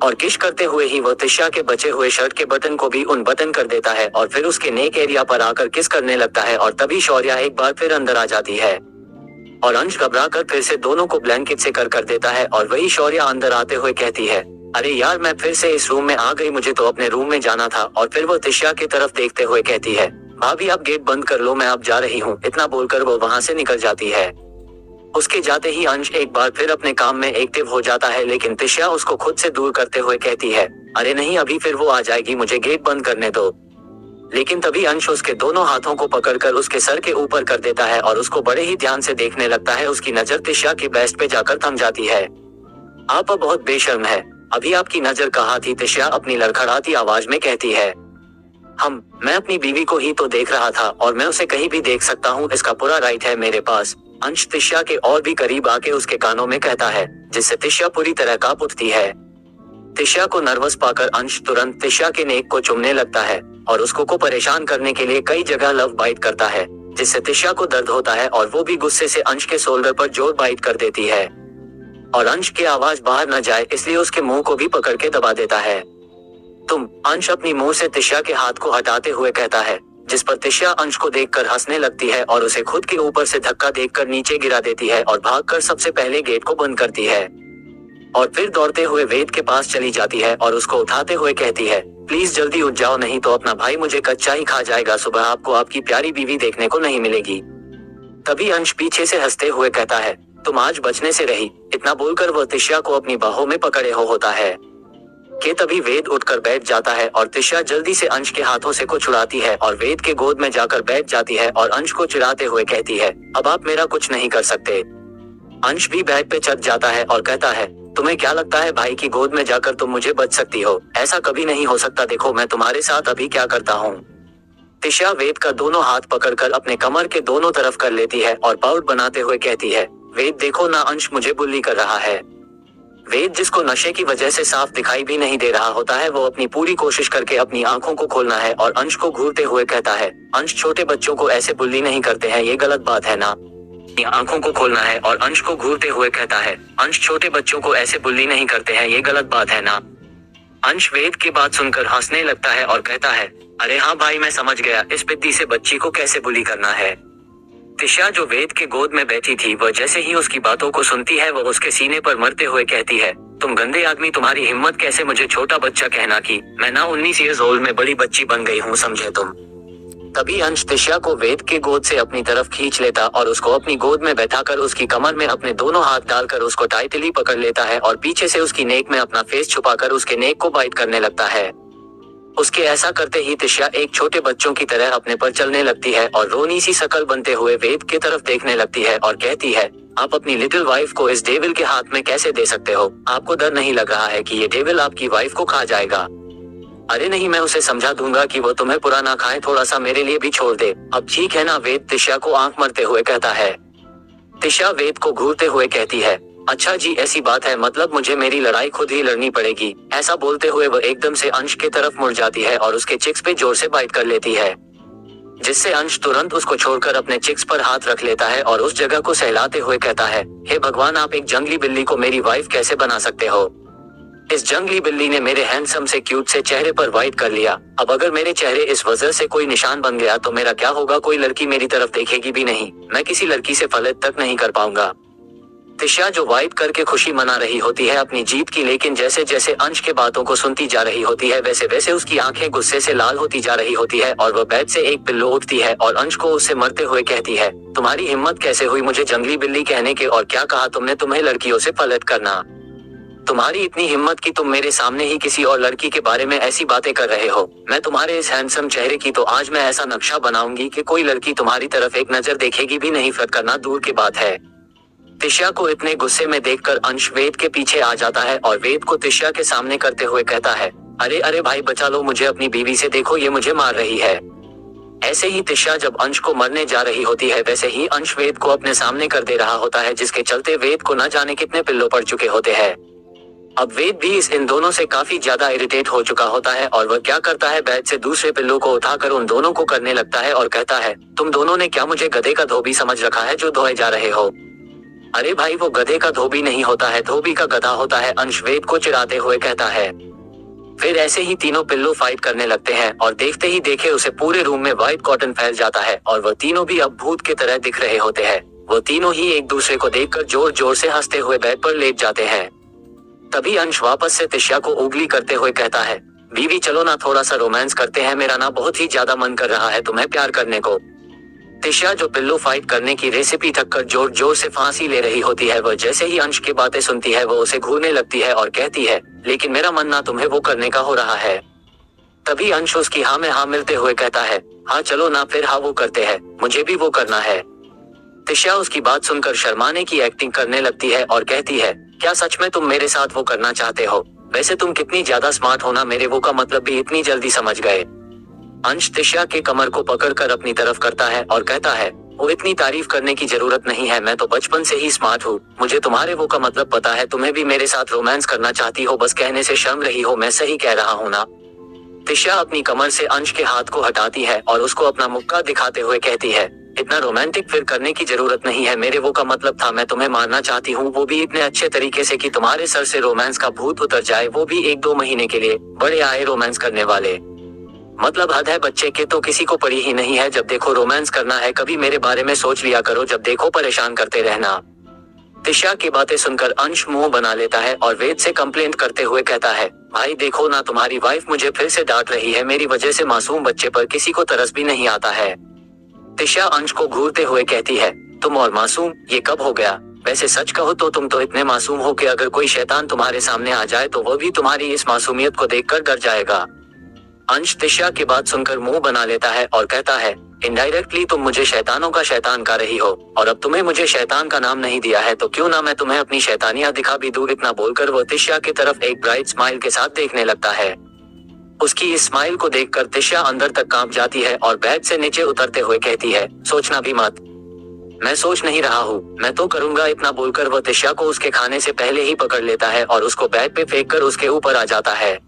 और किस करते हुए ही वो तिशा के बचे हुए शर्ट के बटन को भी उन बटन कर देता है और फिर उसके नेक एरिया पर आकर किस करने लगता है। और तभी शौर्या एक बार फिर अंदर आ जाती है और अंश घबरा कर फिर से दोनों को ब्लैंकेट से कर देता है। और वही शौर्या अंदर आते हुए कहती है, अरे यार मैं फिर से इस रूम में आ गई, मुझे तो अपने रूम में जाना था। और फिर वो तिशा की तरफ देखते हुए कहती है, भाभी आप गेट बंद कर लो, मैं अब जा रही हूँ। इतना बोलकर वो वहां से निकल जाती है। उसके जाते ही अंश एक बार फिर अपने काम में एक्टिव हो जाता है, लेकिन तिशा उसको खुद से दूर करते हुए कहती है, अरे नहीं अभी फिर वो आ जाएगी, मुझे गेट बंद करने दो। लेकिन तभी अंश उसके दोनों हाथों को पकड़कर उसके सर के ऊपर कर देता है और उसको बड़े ही ध्यान से देखने लगता है। उसकी नजर तिशा की बेस्ट पे जाकर थम जाती है। आप बहुत बेशर्म है, अभी आपकी नजर कहाँ थी? तिशा अपनी लड़खड़ाती आवाज में कहती है। मैं अपनी बीवी को ही तो देख रहा था और मैं उसे कहीं भी देख सकता हूँ, इसका पूरा राइट है मेरे पास। अंश तिशा के और भी करीब आके उसके कानों में कहता है, जिससे तिशा पूरी तरह कांप उठती है। तिशा को नर्वस पाकर अंश तुरंत तिशा के नेक को चूमने लगता है और उसको परेशान करने के लिए कई जगह लव बाइट करता है, जिससे तिशा को दर्द होता है और वो भी गुस्से से अंश के शोल्डर पर जोर बाइट कर देती है और अंश की आवाज बाहर न जाए इसलिए उसके मुंह को भी पकड़ के दबा देता है। अंश अपनी मुंह से तिशा के हाथ को हटाते हुए कहता है, जिस पर तिशा अंश को देखकर हंसने लगती है और उसे खुद के ऊपर से धक्का देकर नीचे गिरा देती है और भागकर सबसे पहले गेट को बंद करती है और फिर दौड़ते हुए वेद के पास चली जाती है और उसको उठाते हुए कहती है, प्लीज जल्दी उठ जाओ, नहीं तो अपना भाई मुझे कच्चा ही खा जाएगा, सुबह आपको आपकी प्यारी बीवी देखने को नहीं मिलेगी। तभी अंश पीछे से हंसते हुए कहता है, तुम आज बचने से रही। इतना बोलकर वह तिशा को अपनी बाहों में पकड़े होता है कि तभी वेद उठकर बैठ जाता है और तिशा जल्दी से अंश के हाथों से को छुड़ाती है और वेद के गोद में जाकर बैठ जाती है और अंश को चिढ़ाते हुए कहती है, अब आप मेरा कुछ नहीं कर सकते। अंश भी बेड पे चढ़ जाता है और कहता है, तुम्हें क्या लगता है भाई की गोद में जाकर तुम मुझे बच सकती हो? ऐसा कभी नहीं हो सकता, देखो मैं तुम्हारे साथ अभी क्या करता हूँ। तिशा वेद का दोनों हाथ पकड़कर अपने कमर के दोनों तरफ कर लेती है और पाउट बनाते हुए कहती है, वेद देखो ना, अंश मुझे बुल्ली कर रहा है। वेद जिसको नशे की वजह से साफ दिखाई भी नहीं दे रहा होता है, वो अपनी पूरी कोशिश करके अपनी आंखों को खोलना है और अंश को घूरते हुए कहता है, अंश छोटे बच्चों को ऐसे बुल्ली नहीं करते हैं, ये गलत बात है ना। आंखों को खोलना है और अंश को घूरते हुए कहता है, अंश छोटे बच्चों को ऐसे बुल्ली नहीं करते हैं, ये गलत बात है ना। अंश वेद की बात सुनकर हंसने लगता है और कहता है, अरे हाँ भाई मैं समझ गया, इस पिद्दी से बच्ची को कैसे बुली करना है। तिशा जो वेद के गोद में बैठी थी, वह जैसे ही उसकी बातों को सुनती है, वह उसके सीने पर मरते हुए कहती है, तुम गंदे आदमी, तुम्हारी हिम्मत कैसे मुझे छोटा बच्चा कहना की? मैं ना 19 ईयर्स ओल्ड में बड़ी बच्ची बन गई हूँ, समझे तुम। तभी अंश तिशा को वेद के गोद से अपनी तरफ खींच लेता और उसको अपनी गोद में बैठाकर उसकी कमर में अपने दोनों हाथ डालकर उसको टाइटली पकड़ लेता है और पीछे से उसकी नेक में अपना फेस छुपाकर उसके नेक को बाइट करने लगता है। उसके ऐसा करते ही तिशा एक छोटे बच्चों की तरह अपने पर चलने लगती है और रोनी सी शकल बनते हुए वेद की तरफ देखने लगती है और कहती है, आप अपनी लिटिल वाइफ को इस डेविल के हाथ में कैसे दे सकते हो? आपको डर नहीं लग रहा है कि ये डेविल आपकी वाइफ को खा जाएगा? अरे नहीं, मैं उसे समझा दूंगा कि वो तुम्हें पुराना खाए, थोड़ा सा मेरे लिए भी छोड़ दे, अब ठीक है ना? वेद तिशा को आंख मरते हुए कहता है। तिशा वेद को घूरते हुए कहती है, अच्छा जी ऐसी बात है, मतलब मुझे मेरी लड़ाई खुद ही लड़नी पड़ेगी। ऐसा बोलते हुए वह एकदम से अंश की तरफ मुड़ जाती है और उसके चिक्स पे जोर से बाइट कर लेती है, जिससे अंश तुरंत उसको छोड़कर अपने चिक्स पर हाथ रख लेता है और उस जगह को सहलाते हुए कहता है, हे भगवान, आप एक जंगली बिल्ली को मेरी वाइफ कैसे बना सकते हो? इस जंगली बिल्ली ने मेरे हैंडसम से क्यूट से चेहरे पर वाइट कर लिया। अब अगर मेरे चेहरे इस वजह से कोई निशान बन गया तो मेरा क्या होगा? कोई लड़की मेरी तरफ देखेगी भी नहीं, मैं किसी लड़की से फ्लर्ट तक नहीं कर पाऊंगा। तिशा जो वाइट करके खुशी मना रही होती है अपनी जीत की, लेकिन जैसे जैसे अंश के बातों को सुनती जा रही होती है वैसे वैसे उसकी आंखें गुस्से से लाल होती जा रही होती है और वह बेड से एक पिल्लो उठती है और अंश को उससे मरते हुए कहती है, तुम्हारी हिम्मत कैसे हुई मुझे जंगली बिल्ली कहने के? और क्या कहा तुमने? तुम्हें लड़कियों से फ्लर्ट करना? तुम्हारी इतनी हिम्मत कि तुम मेरे सामने ही किसी और लड़की के बारे में ऐसी बातें कर रहे हो? मैं तुम्हारे इस हैंडसम चेहरे की तो आज मैं ऐसा नक्शा बनाऊंगी कि कोई लड़की तुम्हारी तरफ एक नजर देखेगी भी नहीं। फ्लर्ट करना दूर की बात है। तिशा को इतने गुस्से में देखकर अंश वेद के पीछे आ जाता है और वेद को तिशा के सामने करते हुए कहता है, अरे अरे भाई बचा लो मुझे अपनी बीवी से, देखो ये मुझे मार रही है। ऐसे ही तिशा जब अंश को मरने जा रही होती है वैसे ही अंश वेद को अपने सामने कर दे रहा होता है, जिसके चलते वेद को न जाने कितने पिल्लों पड़ चुके होते हैं। अब वेद भी इन दोनों से काफी ज्यादा इरिटेट हो चुका होता है और वह क्या करता है, बेड से दूसरे पिल्लों को उठाकर उन दोनों को करने लगता है और कहता है, तुम दोनों ने क्या मुझे गधे का धोबी समझ रखा है जो धोए जा रहे हो? अरे भाई वो गधे का धोबी नहीं होता है, धोबी का गधा होता है, अंश वेद को चिढ़ाते हुए कहता है। फिर ऐसे ही तीनों पिल्लो फाइट करने लगते हैं और देखते ही देखे उसे पूरे रूम में व्हाइट कॉटन फैल जाता है और वह तीनों भी अब भूत की तरह दिख रहे होते हैं। वो तीनों ही एक दूसरे को देखकर जोर जोर से हंसते हुए बेड पर लेट जाते हैं। तभी अंश वापस से तिशा को उंगली करते हुए कहता है, बीवी चलो ना थोड़ा सा रोमांस करते हैं, मेरा ना बहुत ही ज्यादा मन कर रहा है तुम्हें प्यार करने को। तिशा जो पिल्लो फाइट करने की रेसिपी थककर जोर जोर से फांसी ले रही होती है, वह जैसे ही अंश की बातें सुनती है वो उसे घूरने लगती है और कहती है, लेकिन मेरा मन ना तुम्हें वो करने का हो रहा है। तभी अंश उसकी हाँ में हाँ मिलते हुए कहता है, हाँ चलो ना फिर हाँ वो करते हैं, मुझे भी वो करना है। तिशा उसकी बात सुनकर शर्माने की एक्टिंग करने लगती है और कहती है, क्या सच में तुम मेरे साथ वो करना चाहते हो? वैसे तुम कितनी ज्यादा स्मार्ट हो ना, मेरे वो का मतलब भी इतनी जल्दी समझ गए। अंश तिशा के कमर को पकड़कर अपनी तरफ करता है और कहता है, वो इतनी तारीफ करने की जरूरत नहीं है, मैं तो बचपन से ही स्मार्ट हूँ, मुझे तुम्हारे वो का मतलब पता है, तुम्हें भी मेरे साथ रोमांस करना चाहती हो, बस कहने से शर्म रही हो, मैं सही कह रहा हूँ ना? तिशा अपनी कमर से अंश के हाथ को हटाती है और उसको अपना मुक्का दिखाते हुए कहती है, इतना रोमांटिक फिर करने की जरूरत नहीं है, मेरे वो का मतलब था मैं तुम्हें मारना चाहती हूँ, वो भी इतने अच्छे तरीके से कि तुम्हारे सर से रोमांस का भूत उतर जाए, वो भी 1-2 महीने के लिए। बड़े आए रोमांस करने वाले, मतलब हद है बच्चे के तो किसी को पड़ी ही नहीं है, जब देखो रोमांस करना है, कभी मेरे बारे में सोच लिया करो, जब देखो परेशान करते रहना। तिशा की बातें सुनकर अंश मुंह बना लेता है और वेद से कंप्लेंट करते हुए कहता है, भाई देखो ना तुम्हारी वाइफ मुझे फिर से डांट रही है, मेरी वजह से मासूम बच्चे पर किसी को तरस भी नहीं आता है। तिशा अंश को घूरते हुए कहती है, तुम और मासूम, ये कब हो गया? वैसे सच कहो तो तुम तो इतने मासूम हो कि अगर कोई शैतान तुम्हारे सामने आ जाए तो वो भी तुम्हारी इस मासूमियत को देखकर डर जाएगा। अंश तिशा की बात सुनकर मुंह बना लेता है और कहता है, इनडायरेक्टली तुम मुझे शैतानों का शैतान कह रही हो, और अब तुम्हें मुझे शैतान का नाम नहीं दिया है तो क्यों ना मैं तुम्हें अपनी शैतानियां दिखा भी दूं। इतना बोलकर वो तिशा की तरफ एक ब्राइट स्माइल के साथ देखने लगता है। उसकी इस स्माइल को देखकर तिशा अंदर तक कांप जाती है और बेड से नीचे उतरते हुए कहती है, सोचना भी मत, मैं सोच नहीं रहा हूँ, मैं तो करूंगा। इतना बोलकर वो तिशा को उसके खाने से पहले ही पकड़ लेता है और उसको बेड पे फेंक कर उसके ऊपर आ जाता है।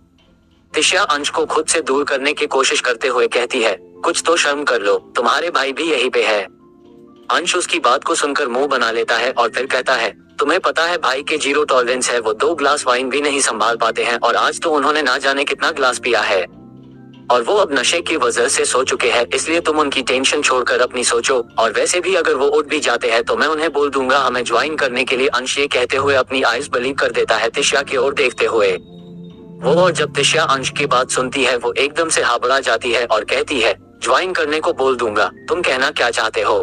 तिशा अंश को खुद से दूर करने की कोशिश करते हुए कहती है, कुछ तो शर्म कर लो, तुम्हारे भाई भी यहीं पे है। अंश उसकी बात को सुनकर मुंह बना लेता है और फिर कहता है, तुम्हें पता है भाई के 0 टॉलरेंस है, वो 2 ग्लास वाइन भी नहीं संभाल पाते हैं और आज तो उन्होंने ना जाने कितना ग्लास पिया है और वो अब नशे की वजह से सो चुके हैं, इसलिए तुम उनकी टेंशन छोड़कर अपनी सोचो, और वैसे भी अगर वो उठ भी जाते हैं तो मैं उन्हें बोल दूंगा हमें ज्वाइन करने के लिए। अंश ये कहते हुए अपनी आईज बली कर देता है तिशा की ओर देखते हुए। वो और जब तिशा अंश की बात सुनती है वो एकदम से घबरा जाती है और कहती है, ज्वाइन करने को बोल दूंगा, तुम कहना क्या चाहते हो?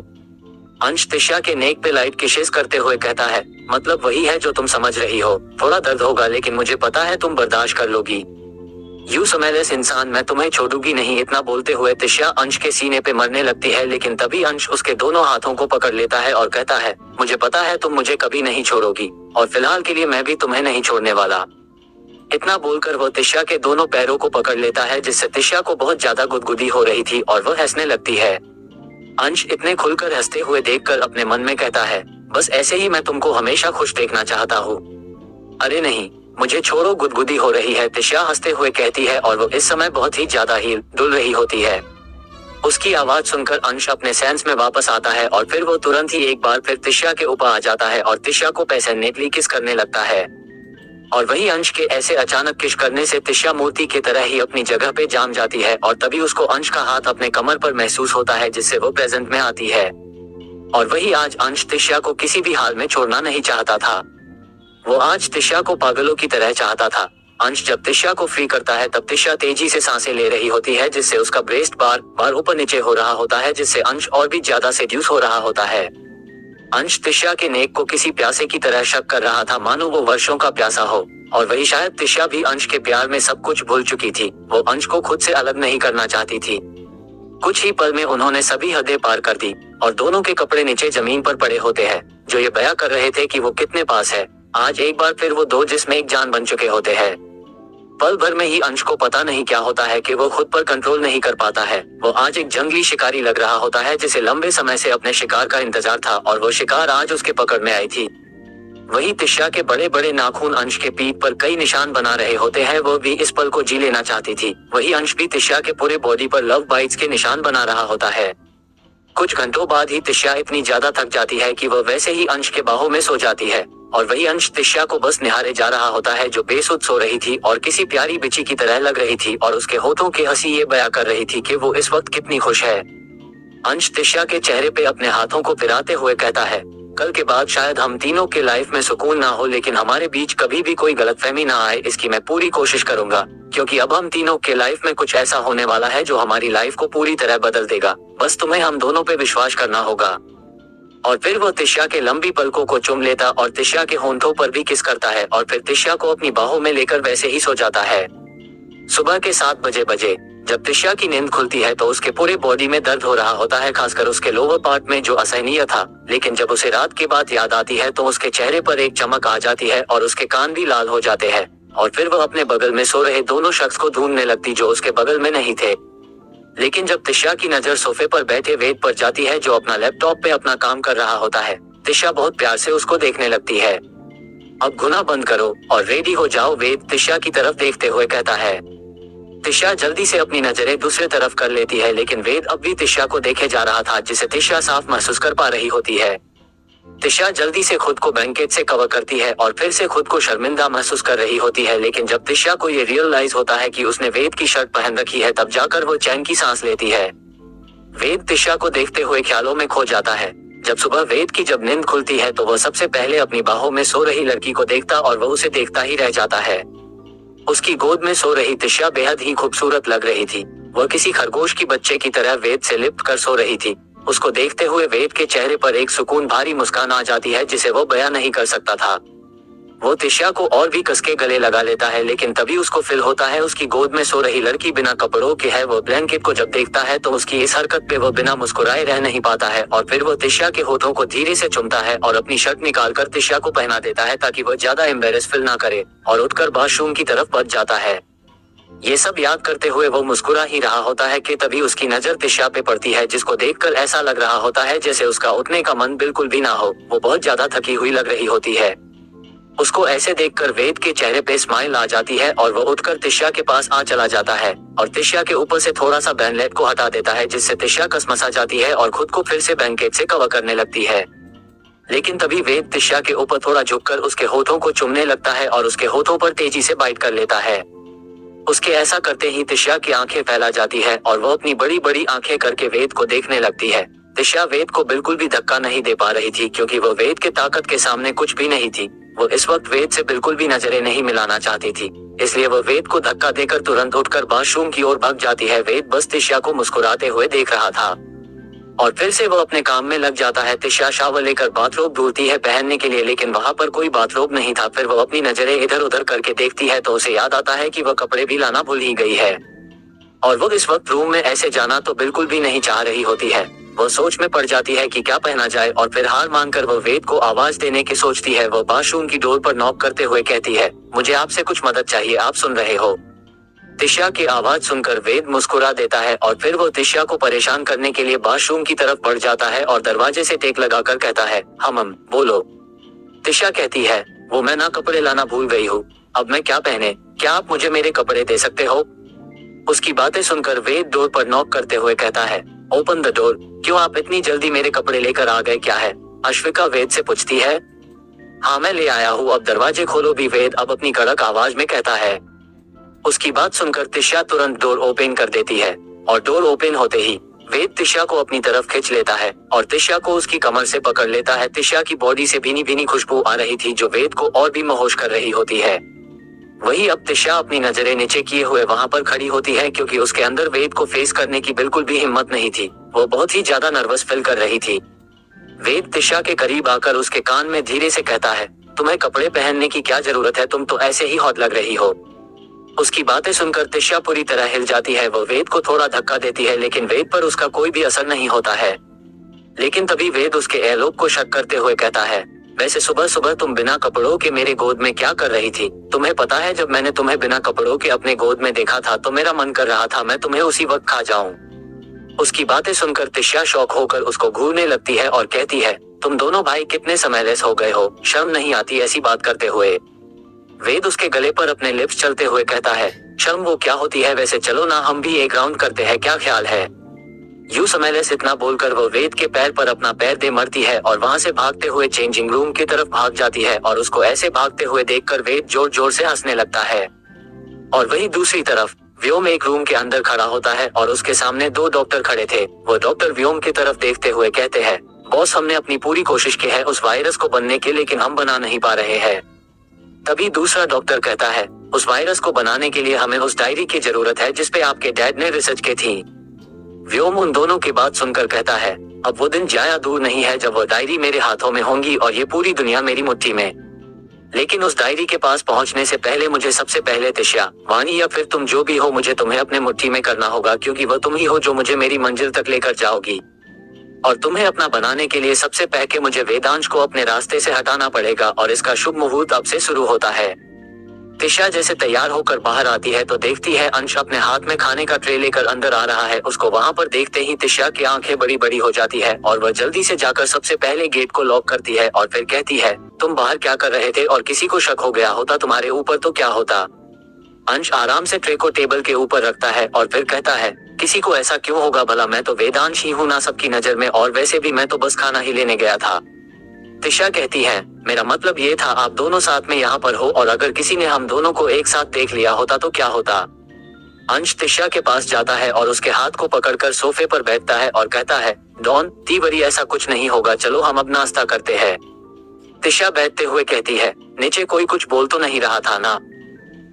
अंश तिशा के नेक पे लाइट किशेस करते हुए कहता है, मतलब वही है जो तुम समझ रही हो, थोड़ा दर्द होगा लेकिन मुझे पता है तुम बर्दाश्त कर लोगी। यू समझलेस इंसान, मैं तुम्हें छोड़ूंगी नहीं। इतना बोलते हुए तिशा अंश के सीने पे मरने लगती है, लेकिन तभी अंश उसके दोनों हाथों को पकड़ लेता है और कहता है, मुझे पता है तुम मुझे कभी नहीं छोड़ोगी और फिलहाल के लिए मैं भी तुम्हें नहीं छोड़ने वाला। इतना बोलकर वो तिशा के दोनों पैरों को पकड़ लेता है, जिससे तिशा को बहुत ज्यादा गुदगुदी हो रही थी और वह हंसने लगती है। अंश इतने खुलकर हंसते हुए देखकर अपने मन में कहता है, बस ऐसे ही मैं तुमको हमेशा खुश देखना चाहता हूँ। अरे नहीं, मुझे छोड़ो, गुदगुदी हो रही है, तिशा हंसते हुए कहती है और वो इस समय बहुत ही ज्यादा ही डुल रही होती है। उसकी आवाज सुनकर अंश अपने सेंस में वापस आता है और फिर वो तुरंत ही एक बार फिर तिशा के ऊपर आ जाता है और तिशा को पैशनेटली किस करने लगता है। और वही अंश के ऐसे अचानक किश करने से तिशा मूर्ति की तरह ही अपनी जगह पे जाम जाती है और तभी उसको अंश का हाथ अपने कमर पर महसूस होता है जिससे वो प्रेजेंट में आती है। और वही आज अंश तिशा को किसी भी हाल में छोड़ना नहीं चाहता था। वो आज तिशा को पागलों की तरह चाहता था। अंश जब तिशा को फ्री करता है तब तिशा तेजी से सांसें ले रही होती है जिससे उसका ब्रेस्ट बार बार ऊपर नीचे हो रहा होता है जिससे अंश और भी ज्यादा सेड्यूस हो रहा होता है। अंश तिशा के नेक को किसी प्यासे की तरह शक कर रहा था मानो वो वर्षों का प्यासा हो और वही शायद तिशा भी अंश के प्यार में सब कुछ भूल चुकी थी। वो अंश को खुद से अलग नहीं करना चाहती थी। कुछ ही पल में उन्होंने सभी हदें पार कर दी और दोनों के कपड़े नीचे जमीन पर पड़े होते हैं जो ये बयां कर रहे थे कि वो कितने पास है। आज एक बार फिर वो दो जिस्म एक जान बन चुके होते हैं। पल भर में ही अंश को पता नहीं क्या होता है कि वो खुद पर कंट्रोल नहीं कर पाता है। वो आज एक जंगली शिकारी लग रहा होता है जिसे लंबे समय से अपने शिकार का इंतजार था और वो शिकार आज उसके पकड़ में आई थी। वही तिशा के बड़े बड़े नाखून अंश के पीठ पर कई निशान बना रहे होते हैं। वो भी इस पल को जी लेना चाहती थी। वही अंश भी तिशा के पूरे बॉडी पर लव बाइट्स के निशान बना रहा होता है। कुछ घंटों बाद ही तिशा इतनी ज्यादा थक जाती है कि वह वैसे ही अंश के बाहों में सो जाती है और वही अंश तिशा को बस निहारे जा रहा होता है जो बेसुध सो रही थी और किसी प्यारी बिच्ची की तरह लग रही थी और उसके होठों की हंसी ये बयां कर रही थी कि वो इस वक्त कितनी खुश है। अंश तिशा के चेहरे पे अपने हाथों को फिराते हुए कहता है, कल के बाद शायद हम तीनों के लाइफ में सुकून ना हो लेकिन हमारे बीच कभी भी कोई गलतफहमी ना आए इसकी मैं पूरी कोशिश करूंगा क्योंकि अब हम तीनों के लाइफ में कुछ ऐसा होने वाला है जो हमारी लाइफ को पूरी तरह बदल देगा। बस तुम्हें हम दोनों पे विश्वास करना होगा। और फिर वो तिशा के लंबी पलकों को चूम लेता और तिशा के होंठों पर भी किस करता है और फिर तिशा को अपनी बाहों में लेकर वैसे ही सो जाता है। सुबह के 7 बजे जब तिशा की नींद खुलती है तो उसके पूरे बॉडी में दर्द हो रहा होता है, खासकर उसके लोअर पार्ट में जो असहनीय था। लेकिन जब उसे रात की बात याद आती है तो उसके चेहरे पर एक चमक आ जाती है और उसके कान भी लाल हो जाते हैं और फिर वह अपने बगल में सो रहे दोनों शख्स को ढूंढने लगती जो उसके बगल में नहीं थे। लेकिन जब तिशा की नजर सोफे पर बैठे वेद पर जाती है जो अपना लैपटॉप पे अपना काम कर रहा होता है, तिशा बहुत प्यार से उसको देखने लगती है। अब गुनाह बंद करो और रेडी हो जाओ, वेद तिशा की तरफ देखते हुए कहता है। तिशा जल्दी से अपनी नजरें दूसरी तरफ कर लेती है लेकिन वेद अब भी तिशा को देखे जा रहा था जिसे तिशा साफ महसूस कर पा रही होती है। तिशा जल्दी से खुद को ब्लैंकेट से कवर करती है और फिर से खुद को शर्मिंदा महसूस कर रही होती है। लेकिन जब तिशा को ये रियलाइज होता है कि उसने वेद की शर्ट पहन रखी है तब जाकर वो चैन की सांस लेती है। वेद तिशा को देखते हुए ख्यालों में खो जाता है। जब सुबह वेद की जब नींद खुलती है तो वह सबसे पहले अपनी बाहों में सो रही लड़की को देखता और वह उसे देखता ही रह जाता है। उसकी गोद में सो रही तिशा बेहद ही खूबसूरत लग रही थी। वह किसी खरगोश की बच्चे की तरह वेद से लिपट कर सो रही थी। उसको देखते हुए वेद के चेहरे पर एक सुकून भरी मुस्कान आ जाती है जिसे वो बयां नहीं कर सकता था। वो तिशा को और भी कसके गले लगा लेता है लेकिन तभी उसको फील होता है उसकी गोद में सो रही लड़की बिना कपड़ों के है। वो ब्लैंकेट को जब देखता है तो उसकी इस हरकत पे वो बिना मुस्कुराए रह नहीं पाता है और फिर वो तिशा के होठों को धीरे से चूमता है और अपनी शर्ट निकालकर तिशा को पहना देता है ताकि वो ज्यादा एम्बेरस फील ना करे और उठकर वॉशरूम की तरफ बढ़ जाता है। ये सब याद करते हुए वो मुस्कुरा ही रहा होता है कि तभी उसकी नजर तिशा पे पड़ती है जिसको देखकर ऐसा लग रहा होता है जैसे उसका उठने का मन बिल्कुल भी ना हो। वो बहुत ज्यादा थकी हुई लग रही होती है। उसको ऐसे देखकर वेद के चेहरे पे स्माइल आ जाती है और वो उठकर तिशा के पास आ चला जाता है और तिशा के ऊपर से थोड़ा सा बैंडलेट को हटा देता है जिससे तिशा कसमसा जाती है और खुद को फिर से ब्लैंकेट से कवर करने लगती है। लेकिन तभी वेद तिशा के ऊपर थोड़ा झुककर उसके होठों को चूमने लगता है और उसके होठों पर तेजी से बाइट कर लेता है। उसके ऐसा करते ही तिशा की आंखें फैला जाती है और वो अपनी बड़ी बड़ी आंखें करके वेद को देखने लगती है। तिशा वेद को बिल्कुल भी धक्का नहीं दे पा रही थी क्योंकि वो वेद के ताकत के सामने कुछ भी नहीं थी। वो इस वक्त वेद से बिल्कुल भी नजरें नहीं मिलाना चाहती थी, इसलिए वो वेद को धक्का देकर तुरंत उठकर वॉशरूम की ओर भाग जाती है। वेद बस तिशा को मुस्कुराते हुए देख रहा था और फिर से वो अपने काम में लग जाता है। तिशा शावर लेकर बाथरोब ढूंढती है पहनने के लिए लेकिन वहां पर कोई बाथरोब नहीं था। फिर वो अपनी नजरें इधर उधर करके देखती है तो उसे याद आता है कि वह कपड़े भी लाना भूल ही गई है और वो इस वक्त रूम में ऐसे जाना तो बिल्कुल भी नहीं चाह रही होती है। वो सोच में पड़ जाती है कि क्या पहना जाए और फिर हार मानकर वो वेद को आवाज देने की सोचती है। वो वॉशरूम की डोर पर नॉक करते हुए कहती है, मुझे आपसे कुछ मदद चाहिए, आप सुन रहे हो? तिशा की आवाज सुनकर वेद मुस्कुरा देता है और फिर वो तिशा को परेशान करने के लिए वॉशरूम की तरफ बढ़ जाता है और दरवाजे से टेक लगाकर कहता है, हम बोलो। तिशा कहती है, वो मैं ना कपड़े लाना भूल गई हूँ, अब मैं क्या पहने, क्या आप मुझे मेरे कपड़े दे सकते हो? उसकी बातें सुनकर वेद डोर पर नॉक करते हुए कहता है, ओपन द डोर। क्यों आप इतनी जल्दी मेरे कपड़े लेकर आ गए, क्या है? अश्विका वेद से पूछती है। हाँ मैं ले आया हूँ, अब दरवाजे खोलो भी, वेद अब अपनी कड़क आवाज में कहता है। उसकी बात सुनकर तिशा तुरंत डोर ओपन कर देती है और डोर ओपन होते ही वेद तिशा को अपनी तरफ खींच लेता है और तिशा को उसकी कमर से पकड़ लेता है। तिशा की बॉडी से भीनी भीनी खुशबू आ रही थी जो वेद को और भी महोश कर रही होती है। वही अब तिशा अपनी नजरें नीचे किए हुए वहां पर खड़ी होती है क्योंकि उसके अंदर वेद को फेस करने की बिल्कुल भी हिम्मत नहीं थी। वो बहुत ही ज्यादा नर्वस फील कर रही थी। वेद तिशा के करीब आकर उसके कान में धीरे से कहता है, तुम्हें कपड़े पहनने की क्या जरूरत है, तुम तो ऐसे ही हॉट लग रही हो। उसकी बातें सुनकर तिशा पूरी तरह हिल जाती है। वो वेद को थोड़ा धक्का देती है लेकिन वेद पर उसका कोई भी असर नहीं होता है। लेकिन तभी वेद उसके एलोक को शक करते हुए कहता है, वैसे सुबह सुबह तुम बिना कपड़ों के मेरे गोद में क्या कर रही थी? तुम्हें पता है जब मैंने तुम्हें बिना कपड़ों के अपने गोद में देखा था तो मेरा मन कर रहा था मैं तुम्हें उसी वक्त खा जाऊं। उसकी बातें सुनकर तिशा शॉक होकर उसको घूरने लगती है और कहती है, तुम दोनों भाई कितने समयलेस हो गए हो, शर्म नहीं आती ऐसी बात करते हुए? वेद उसके गले पर अपने लिप्स चलते हुए कहता है, शर्म वो क्या होती है, वैसे चलो ना हम भी एक राउंड करते हैं, क्या ख्याल है? यूं समयलेस इतना बोलकर वो वेद के पैर पर अपना पैर दे मरती है और वहां से भागते हुए चेंजिंग रूम की तरफ भाग जाती है और उसको ऐसे भागते हुए देखकर वेद जोर जोर से हंसने लगता है। और वही दूसरी तरफ व्योम एक रूम के अंदर खड़ा होता है और उसके सामने दो डॉक्टर खड़े थे। वो डॉक्टर व्योम की तरफ देखते हुए कहते हैं, बॉस हमने अपनी पूरी कोशिश की है उस वायरस को बनने की, लेकिन हम बना नहीं पा रहे हैं। तभी दूसरा डॉक्टर कहता है, उस वायरस को बनाने के लिए हमें उस डायरी की जरूरत है जिसपे आपके डैड ने रिसर्च की थी। व्योम उन दोनों की बात सुनकर कहता है, अब वो दिन ज्यादा दूर नहीं है जब वो डायरी मेरे हाथों में होंगी और ये पूरी दुनिया मेरी मुट्ठी में। लेकिन उस डायरी के पास पहुंचने से पहले मुझे सबसे पहले तिशा, वाणी या फिर तुम जो भी हो, मुझे तुम्हें अपने मुट्ठी में करना होगा क्योंकि वो तुम ही हो जो मुझे मेरी मंजिल तक लेकर जाओगी। और तुम्हें अपना बनाने के लिए सबसे पहले मुझे वेदांश को अपने रास्ते से हटाना पड़ेगा और इसका शुभ मुहूर्त अब से शुरू होता है। तिशा जैसे तैयार होकर बाहर आती है तो देखती है अंश अपने हाथ में खाने का ट्रे लेकर अंदर आ रहा है। उसको वहां पर देखते ही तिशा की आंखें बड़ी बड़ी हो जाती है और वह जल्दी से जाकर सबसे पहले गेट को लॉक करती है और फिर कहती है, तुम बाहर क्या कर रहे थे और किसी को शक हो गया होता तुम्हारे ऊपर तो क्या होता? अंश आराम से ट्रे को टेबल के ऊपर रखता है और फिर कहता है, किसी को ऐसा क्यों होगा भला, मैं तो वेदांश ही हूं ना सबकी नजर में, और वैसे भी मैं तो बस खाना ही लेने गया था। तिशा कहती है, मेरा मतलब ये था आप दोनों साथ में यहाँ पर हो और अगर किसी ने हम दोनों को एक साथ देख लिया होता तो क्या होता? अंश तिशा के पास जाता है और उसके हाथ को पकड़कर सोफे पर बैठता है और कहता है, डॉन तीवरी ऐसा कुछ नहीं होगा, चलो हम अब नाश्ता करते हैं। तिशा बैठते हुए कहती है, नीचे कोई कुछ बोल तो नहीं रहा था ना?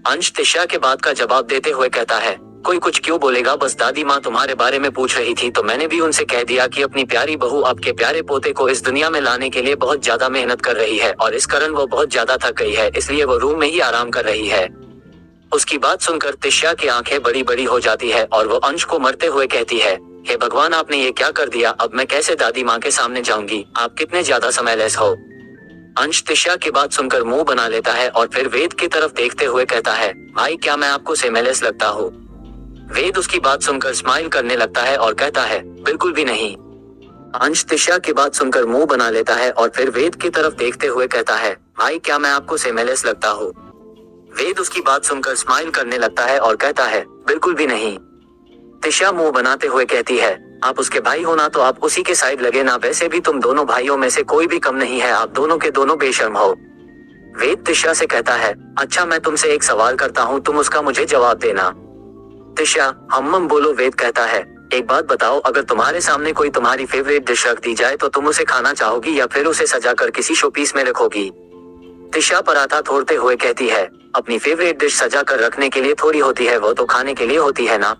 अंश तिशा के बात का जवाब देते हुए कहता है, कोई कुछ क्यों बोलेगा, बस दादी माँ तुम्हारे बारे में पूछ रही थी तो मैंने भी उनसे कह दिया कि अपनी प्यारी बहू आपके प्यारे पोते को इस दुनिया में लाने के लिए बहुत ज्यादा मेहनत कर रही है और इस कारण वो बहुत ज्यादा थक गई है, इसलिए वो रूम में ही आराम कर रही है। उसकी बात सुनकर तिशा की आंखें बड़ी बड़ी हो जाती है और वो अंश को मरते हुए कहती है, हे भगवान आपने ये क्या कर दिया, अब मैं कैसे दादी माँ के सामने जाऊंगी, आप कितने ज्यादा समयलेस हो। अंश तिशा की बात सुनकर मुंह बना लेता है और फिर वेद की तरफ देखते हुए कहता है, भाई क्या मैं आपको समयलेस लगता हूँ? वेद उसकी बात सुनकर स्माइल करने लगता है और कहता है, बिल्कुल भी नहीं। अंश तिशा की बात सुनकर मुंह बना लेता है और फिर वेद की तरफ देखते हुए कहता है, भाई क्या मैं आपको समयलेस लगता हूँ? वेद उसकी बात सुनकर स्माइल करने लगता है और कहता है, बिल्कुल भी नहीं। तिशा मुंह बनाते हुए कहती है, आप उसके भाई हो ना तो आप उसी के साइड लगे ना, वैसे भी तुम दोनों भाइयों में से कोई भी कम नहीं है, आप दोनों के दोनों बेशर्म हो। वेद तिशा से कहता है, अच्छा मैं तुमसे एक सवाल करता हूँ, तुम उसका मुझे जवाब देना। तिशा, हम बोलो। वेद कहता है, एक बात बताओ, अगर तुम्हारे सामने कोई तुम्हारी फेवरेट डिश रख दी जाए तो तुम उसे खाना चाहोगी या फिर उसे सजाकर किसी शोपीस में रखोगी? तिशा पराठा तोड़ते हुए कहती है, अपनी फेवरेट डिश सजा कर रखने के लिए थोड़ी होती है, वो तो खाने के लिए होती है ना।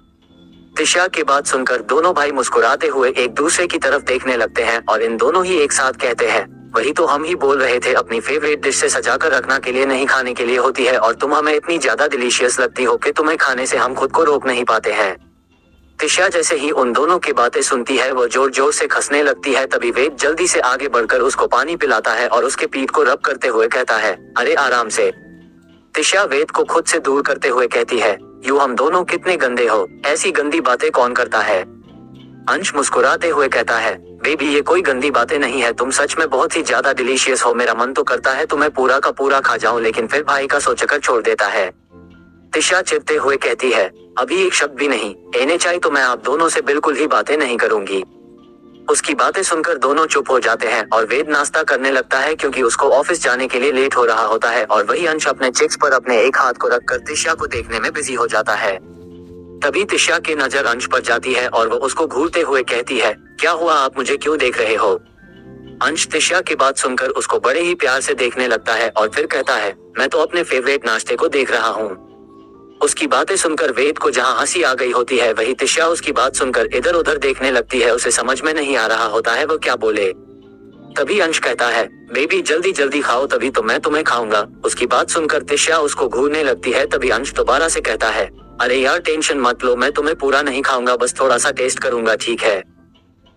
तिशा की बात सुनकर दोनों भाई मुस्कुराते हुए एक दूसरे की तरफ देखने लगते हैं और इन दोनों ही एक साथ कहते हैं, वही तो हम ही बोल रहे थे, अपनी फेवरेट डिश से सजा कर रखना के लिए नहीं खाने के लिए होती है, और तुम हमें इतनी ज्यादा डिलीशियस लगती हो कि तुम्हें खाने से हम खुद को रोक नहीं पाते हैं। तिशा जैसे ही उन दोनों की बातें सुनती है वो जोर जोर से हंसने लगती है। तभी वेद जल्दी से आगे बढ़कर उसको पानी पिलाता है और उसके पीठ को रब करते हुए कहता है, अरे आराम से। तिशा वेद को खुद से दूर करते हुए कहती है, यूं हम दोनों कितने गंदे हो, ऐसी गंदी बातें कौन करता है? अंश मुस्कुराते हुए कहता है, बेबी ये कोई गंदी बातें नहीं है, तुम सच में बहुत ही ज्यादा डिलीशियस हो, मेरा मन तो करता है तुम्हें पूरा का पूरा खा जाऊं, लेकिन फिर भाई का सोचकर छोड़ देता है। तिशा चिढ़ते हुए कहती है, अभी एक शब्द भी नहीं, एने चाहिए तो मैं आप दोनों से बिल्कुल ही बातें नहीं करूंगी। उसकी बातें सुनकर दोनों चुप हो जाते हैं और वेद नाश्ता करने लगता है क्योंकि उसको ऑफिस जाने के लिए लेट हो रहा होता है और वही अंश अपने चिक्स पर अपने एक हाथ को रखकर तिशा को देखने में बिजी हो जाता है। तभी तिशा की नजर अंश पर जाती है और वो उसको घूरते हुए कहती है, क्या हुआ, आप मुझे क्यों देख रहे हो? अंश तिशा की बात सुनकर उसको बड़े ही प्यार से देखने लगता है और फिर कहता है, मैं तो अपने फेवरेट नाश्ते को देख रहा हूँ। उसकी बातें सुनकर वेद को जहाँ हंसी आ गई होती है वही तिशा उसकी बात सुनकर इधर उधर देखने लगती है। उसे समझ में नहीं आ रहा होता है वो क्या बोले। तभी अंश कहता है, बेबी जल्दी जल्दी खाओ तभी तो मैं तुम्हें खाऊंगा। उसकी बात सुनकर तिशा उसको घूरने लगती है। तभी अंश दोबारा से कहता है, अरे यार टेंशन मत लो, मैं तुम्हें पूरा नहीं खाऊंगा, बस थोड़ा सा टेस्ट करूंगा, ठीक है?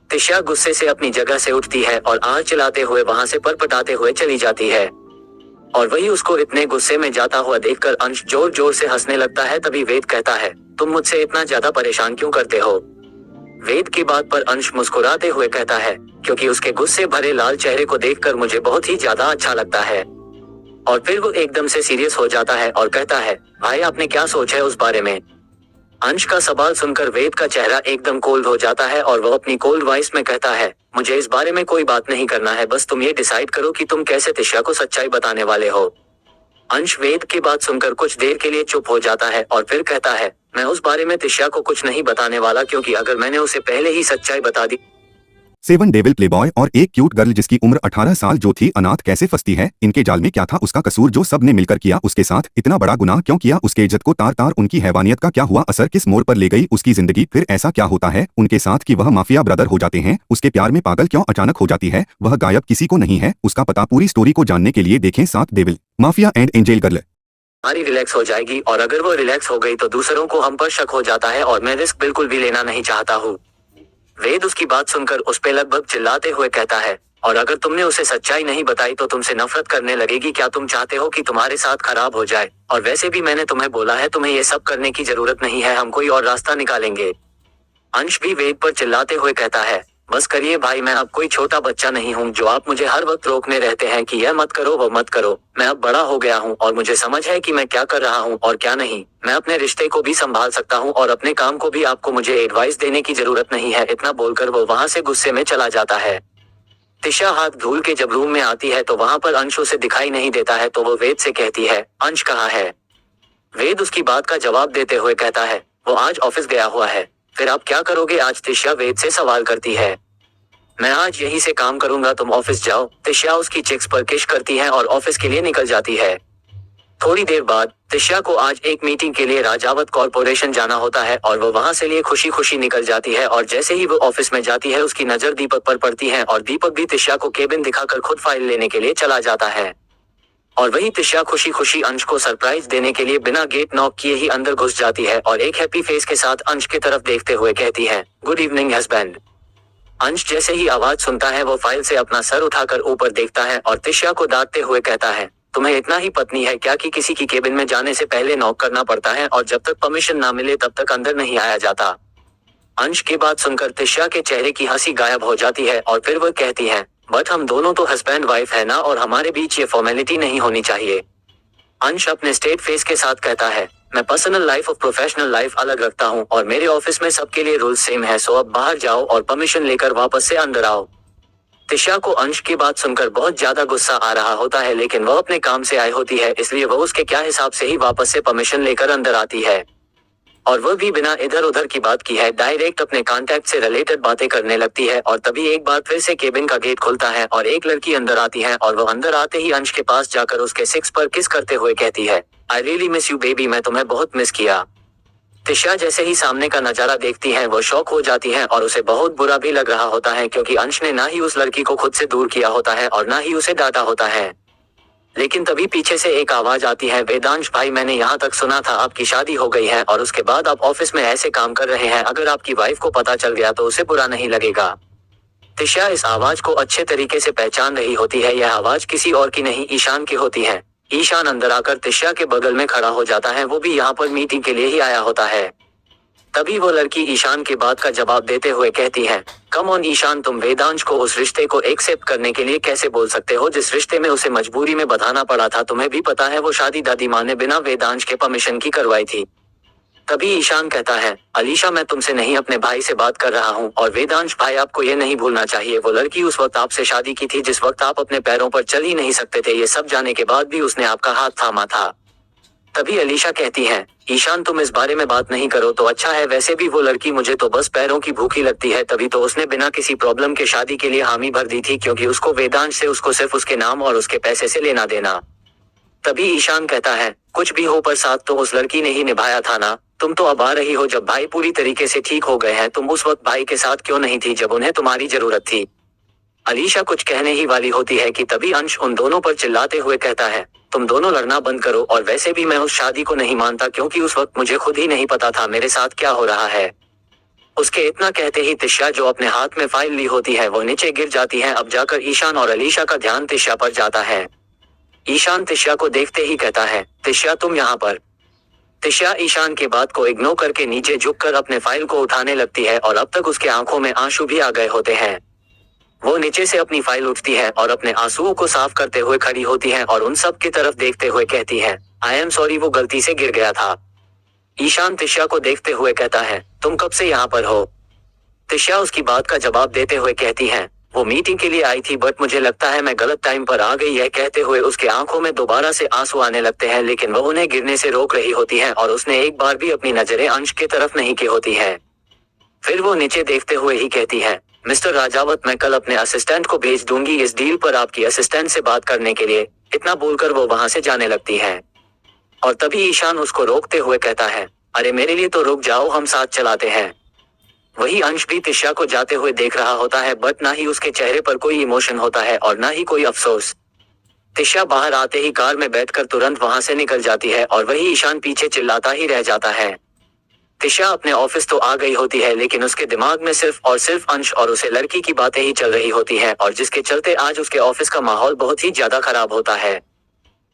तिशा गुस्से से अपनी जगह से उठती है और आग चलाते हुए वहां से परपटाते हुए चली जाती है। और वही उसको इतने गुस्से में जाता हुआ देखकर अंश जोर जोर से हंसने लगता है। तभी वेद कहता है, तुम मुझसे इतना ज्यादा परेशान क्यों करते हो? वेद की बात पर अंश मुस्कुराते हुए कहता है, क्योंकि उसके गुस्से भरे लाल चेहरे को देखकर मुझे बहुत ही ज्यादा अच्छा लगता है। और फिर वो एकदम से सीरियस हो जाता है और कहता है, भाई आपने क्या सोचा है उस बारे में? अंश का सवाल सुनकर वेद का चेहरा एकदम कोल्ड हो जाता है और वो अपनी कोल्ड वॉइस में कहता है, मुझे इस बारे में कोई बात नहीं करना है, बस तुम ये डिसाइड करो कि तुम कैसे तिशा को सच्चाई बताने वाले हो। अंश वेद की बात सुनकर कुछ देर के लिए चुप हो जाता है और फिर कहता है, मैं उस बारे में तिशा को कुछ नहीं बताने वाला, क्योंकि अगर मैंने उसे पहले ही सच्चाई बता दी। 7 डेविल प्लेबॉय और एक क्यूट गर्ल जिसकी उम्र 18 साल जो थी अनाथ कैसे फंसती है? इनके जाल में क्या था? उसका कसूर जो सब ने मिलकर किया उसके साथ? इतना बड़ा गुनाह क्यों किया? उसके इज्जत को तार तार? उनकी हैवानियत का क्या हुआ असर? किस मोड़ पर ले गई उसकी जिंदगी? फिर ऐसा क्या होता है उनके साथ कि वह माफिया ब्रदर हो जाते हैं? उसके प्यार में पागल क्यों अचानक हो जाती है? वह गायब किसी को नहीं है उसका पता। पूरी स्टोरी को जानने के लिए देखें 7 devil mafia and angel girl. हमारी रिलैक्स हो जाएगी और अगर वो रिलैक्स हो गई तो दूसरों को हम पर शक हो जाता है और मैं रिस्क बिल्कुल भी लेना नहीं चाहता हूँ। वेद उसकी बात सुनकर उस पे लगभग चिल्लाते हुए कहता है, और अगर तुमने उसे सच्चाई नहीं बताई तो तुमसे नफरत करने लगेगी। क्या तुम चाहते हो कि तुम्हारे साथ खराब हो जाए? और वैसे भी मैंने तुम्हें बोला है, तुम्हें ये सब करने की जरूरत नहीं है, हम कोई और रास्ता निकालेंगे। अंश भी वेद पर चिल्लाते हुए कहता है, बस करिए भाई, मैं अब कोई छोटा बच्चा नहीं हूँ जो आप मुझे हर वक्त रोकने रहते हैं कि यह मत करो वो मत करो। मैं अब बड़ा हो गया हूँ और मुझे समझ है कि मैं क्या कर रहा हूँ और क्या नहीं। मैं अपने रिश्ते को भी संभाल सकता हूँ और अपने काम को भी, आपको मुझे एडवाइस देने की जरूरत नहीं है। इतना बोलकर वो वहां से गुस्से में चला जाता है। तिशा हाथ धूल के जब रूम में आती है तो वहां पर अंश उसे दिखाई नहीं देता है, तो वो वेद से कहती है, अंश कहाँ है? वेद उसकी बात का जवाब देते हुए कहता है, वो आज ऑफिस गया हुआ है। फिर आप क्या करोगे आज? तिशा वेद से सवाल करती है। मैं आज यहीं से काम करूंगा, तुम ऑफिस जाओ। तिशा उसकी चिक्स पर किश करती है और ऑफिस के लिए निकल जाती है। थोड़ी देर बाद तिशा को आज एक मीटिंग के लिए राजावत कॉर्पोरेशन जाना होता है और वो वहां से लिए खुशी खुशी निकल जाती है। और जैसे ही वो ऑफिस में जाती है उसकी नजर दीपक पर पड़ती है और दीपक भी तिशा को केबिन दिखाकर खुद फाइल लेने के लिए चला जाता है। और वही तिशा खुशी खुशी अंश को सरप्राइज देने के लिए बिना गेट नॉक किए ही अंदर घुस जाती है और एक हैप्पी फेस के साथ अंश की तरफ देखते हुए कहती है, गुड इवनिंग हस्बैंड। अंश जैसे ही आवाज सुनता है वो फाइल से अपना सर उठाकर ऊपर देखता है और तिशा को डांटते हुए कहता है, तुम्हें इतना ही पत्नी है क्या कि किसी की केबिन में जाने से पहले नॉक करना पड़ता है और जब तक परमिशन ना मिले तब तक अंदर नहीं आया जाता। अंश की बात सुनकर तिशा के चेहरे की हंसी गायब हो जाती है और फिर वह कहती है, बट हम दोनों तो हस्बैंड वाइफ है ना, और हमारे बीच ये फॉर्मेलिटी नहीं होनी चाहिए। अंश अपने स्टेट फेस के साथ कहता है, मैं पर्सनल लाइफ और प्रोफेशनल लाइफ अलग रखता हूँ और मेरे ऑफिस में सबके लिए रूल्स सेम है, सो अब बाहर जाओ और परमिशन लेकर वापस से अंदर आओ। तिशा को अंश की बात सुनकर बहुत ज्यादा गुस्सा आ रहा होता है, लेकिन वह अपने काम से आई होती है इसलिए वह उसके क्या हिसाब से ही वापस से परमिशन लेकर अंदर आती है। और वह भी बिना इधर उधर की बात की है डायरेक्ट अपने कांटेक्ट से रिलेटेड बातें करने लगती है। और तभी एक बार फिर से केबिन का गेट खुलता है और एक लड़की अंदर आती है और वह अंदर आते ही अंश के पास जाकर उसके सिक्स पर किस करते हुए कहती है, I really miss you baby, मैं तुम्हें बहुत मिस किया। तिशा जैसे ही सामने का नजारा देखती है वो शॉक हो जाती है और उसे बहुत बुरा भी लग रहा होता है, क्योंकि अंश ने ना ही उस लड़की को खुद से दूर किया होता है और ना ही उसे डांटा होता है। लेकिन तभी पीछे से एक आवाज आती है, वेदांश भाई, मैंने यहाँ तक सुना था आपकी शादी हो गई है और उसके बाद आप ऑफिस में ऐसे काम कर रहे हैं, अगर आपकी वाइफ को पता चल गया तो उसे बुरा नहीं लगेगा। तिशा इस आवाज को अच्छे तरीके से पहचान रही होती है, यह आवाज किसी और की नहीं ईशान की होती है। ईशान अंदर आकर तिशा के बगल में खड़ा हो जाता है, वो भी यहाँ पर मीटिंग के लिए ही आया होता है। तभी वो लड़की ईशान की बात का जवाब देते हुए कहती है, कम ऑन ईशान, तुम वेदांश को उस रिश्ते को एक्सेप्ट करने के लिए कैसे बोल सकते हो जिस रिश्ते में उसे मजबूरी में बधाना पड़ा था? तुम्हें भी पता है वो शादी दादी माँ ने बिना वेदांश के परमिशन की करवाई थी। तभी ईशान कहता है, अलीशा मैं तुमसे नहीं अपने भाई से बात कर रहा हूँ, और वेदांश भाई आपको ये नहीं भूलना चाहिए वो लड़की उस वक्त आपसे शादी की थी जिस वक्त आप अपने पैरों पर चल ही नहीं सकते थे, ये सब जाने के बाद भी उसने आपका हाथ थामा था। तभी अलीशा कहती है, ईशान तुम इस बारे में बात नहीं करो तो अच्छा है, वैसे भी वो लड़की मुझे तो बस पैरों की भूखी लगती है, तभी तो उसने बिना किसी प्रॉब्लम के शादी के लिए हामी भर दी थी, क्योंकि उसको वेदांश से उसको सिर्फ उसके नाम और उसके पैसे से लेना देना। तभी ईशान कहता है, कुछ भी हो पर साथ तो उस लड़की ने ही निभाया था ना, तुम तो अब आ रही हो जब भाई पूरी तरीके से ठीक हो गए हैं, तुम उस वक्त भाई के साथ क्यों नहीं थी जब उन्हें तुम्हारी जरूरत थी। अलीशा कुछ कहने ही वाली होती है कि तभी अंश उन दोनों पर चिल्लाते हुए कहता है, तुम दोनों लड़ना बंद करो, और वैसे भी मैं उस शादी को नहीं मानता क्योंकि उस वक्त मुझे खुद ही नहीं पता था मेरे साथ क्या हो रहा है। उसके इतना कहते ही तिशा जो अपने हाथ में फाइल ली होती है वो नीचे गिर जाती है। अब जाकर ईशान और अलीशा का ध्यान तिशा पर जाता है। ईशान तिशा को देखते ही कहता है, तिशा तुम यहाँ पर। तिशा ईशान की बात को इग्नोर करके नीचे झुककर अपने फाइल को उठाने लगती है और अब तक उसके आंखों में आंसू भी आ गए होते हैं। वो नीचे से अपनी फाइल उठती है और अपने आंसुओं को साफ करते हुए खड़ी होती है और उन सब की तरफ देखते हुए कहती है, आई एम सॉरी वो गलती से गिर गया था। ईशान तिशा को देखते हुए कहता है, तुम कब से यहाँ पर हो। तिशा उसकी बात का जवाब देते हुए कहती है, वो मीटिंग के लिए आई थी बट मुझे लगता है मैं गलत टाइम पर आ गई है। कहते हुए उसके आंखों में दोबारा से आंसू आने लगते हैं, लेकिन वह उन्हें गिरने से रोक रही होती है और उसने एक बार भी अपनी नजरें अंश की तरफ नहीं की होती है। फिर वो नीचे देखते हुए ही कहती है, मिस्टर राजावत मैं कल अपने असिस्टेंट को भेज दूंगी इस डील पर आपकी असिस्टेंट से बात करने के लिए। इतना बोलकर वो वहां से जाने लगती है और तभी ईशान उसको रोकते हुए कहता है, अरे मेरे लिए तो रुक जाओ, हम साथ चलाते हैं। वही अंश भी तिशा को जाते हुए देख रहा होता है बट ना ही उसके चेहरे पर कोई इमोशन होता है और ना ही कोई अफसोस। तिशा बाहर आते ही कार में बैठकर तुरंत वहां से निकल जाती है और वही ईशान पीछे चिल्लाता ही रह जाता है। तिशा अपने ऑफिस तो आ गई होती है लेकिन उसके दिमाग में सिर्फ और सिर्फ अंश और उसे लड़की की बातें ही चल रही होती हैं और जिसके चलते आज उसके ऑफिस का माहौल बहुत ही ज्यादा खराब होता है।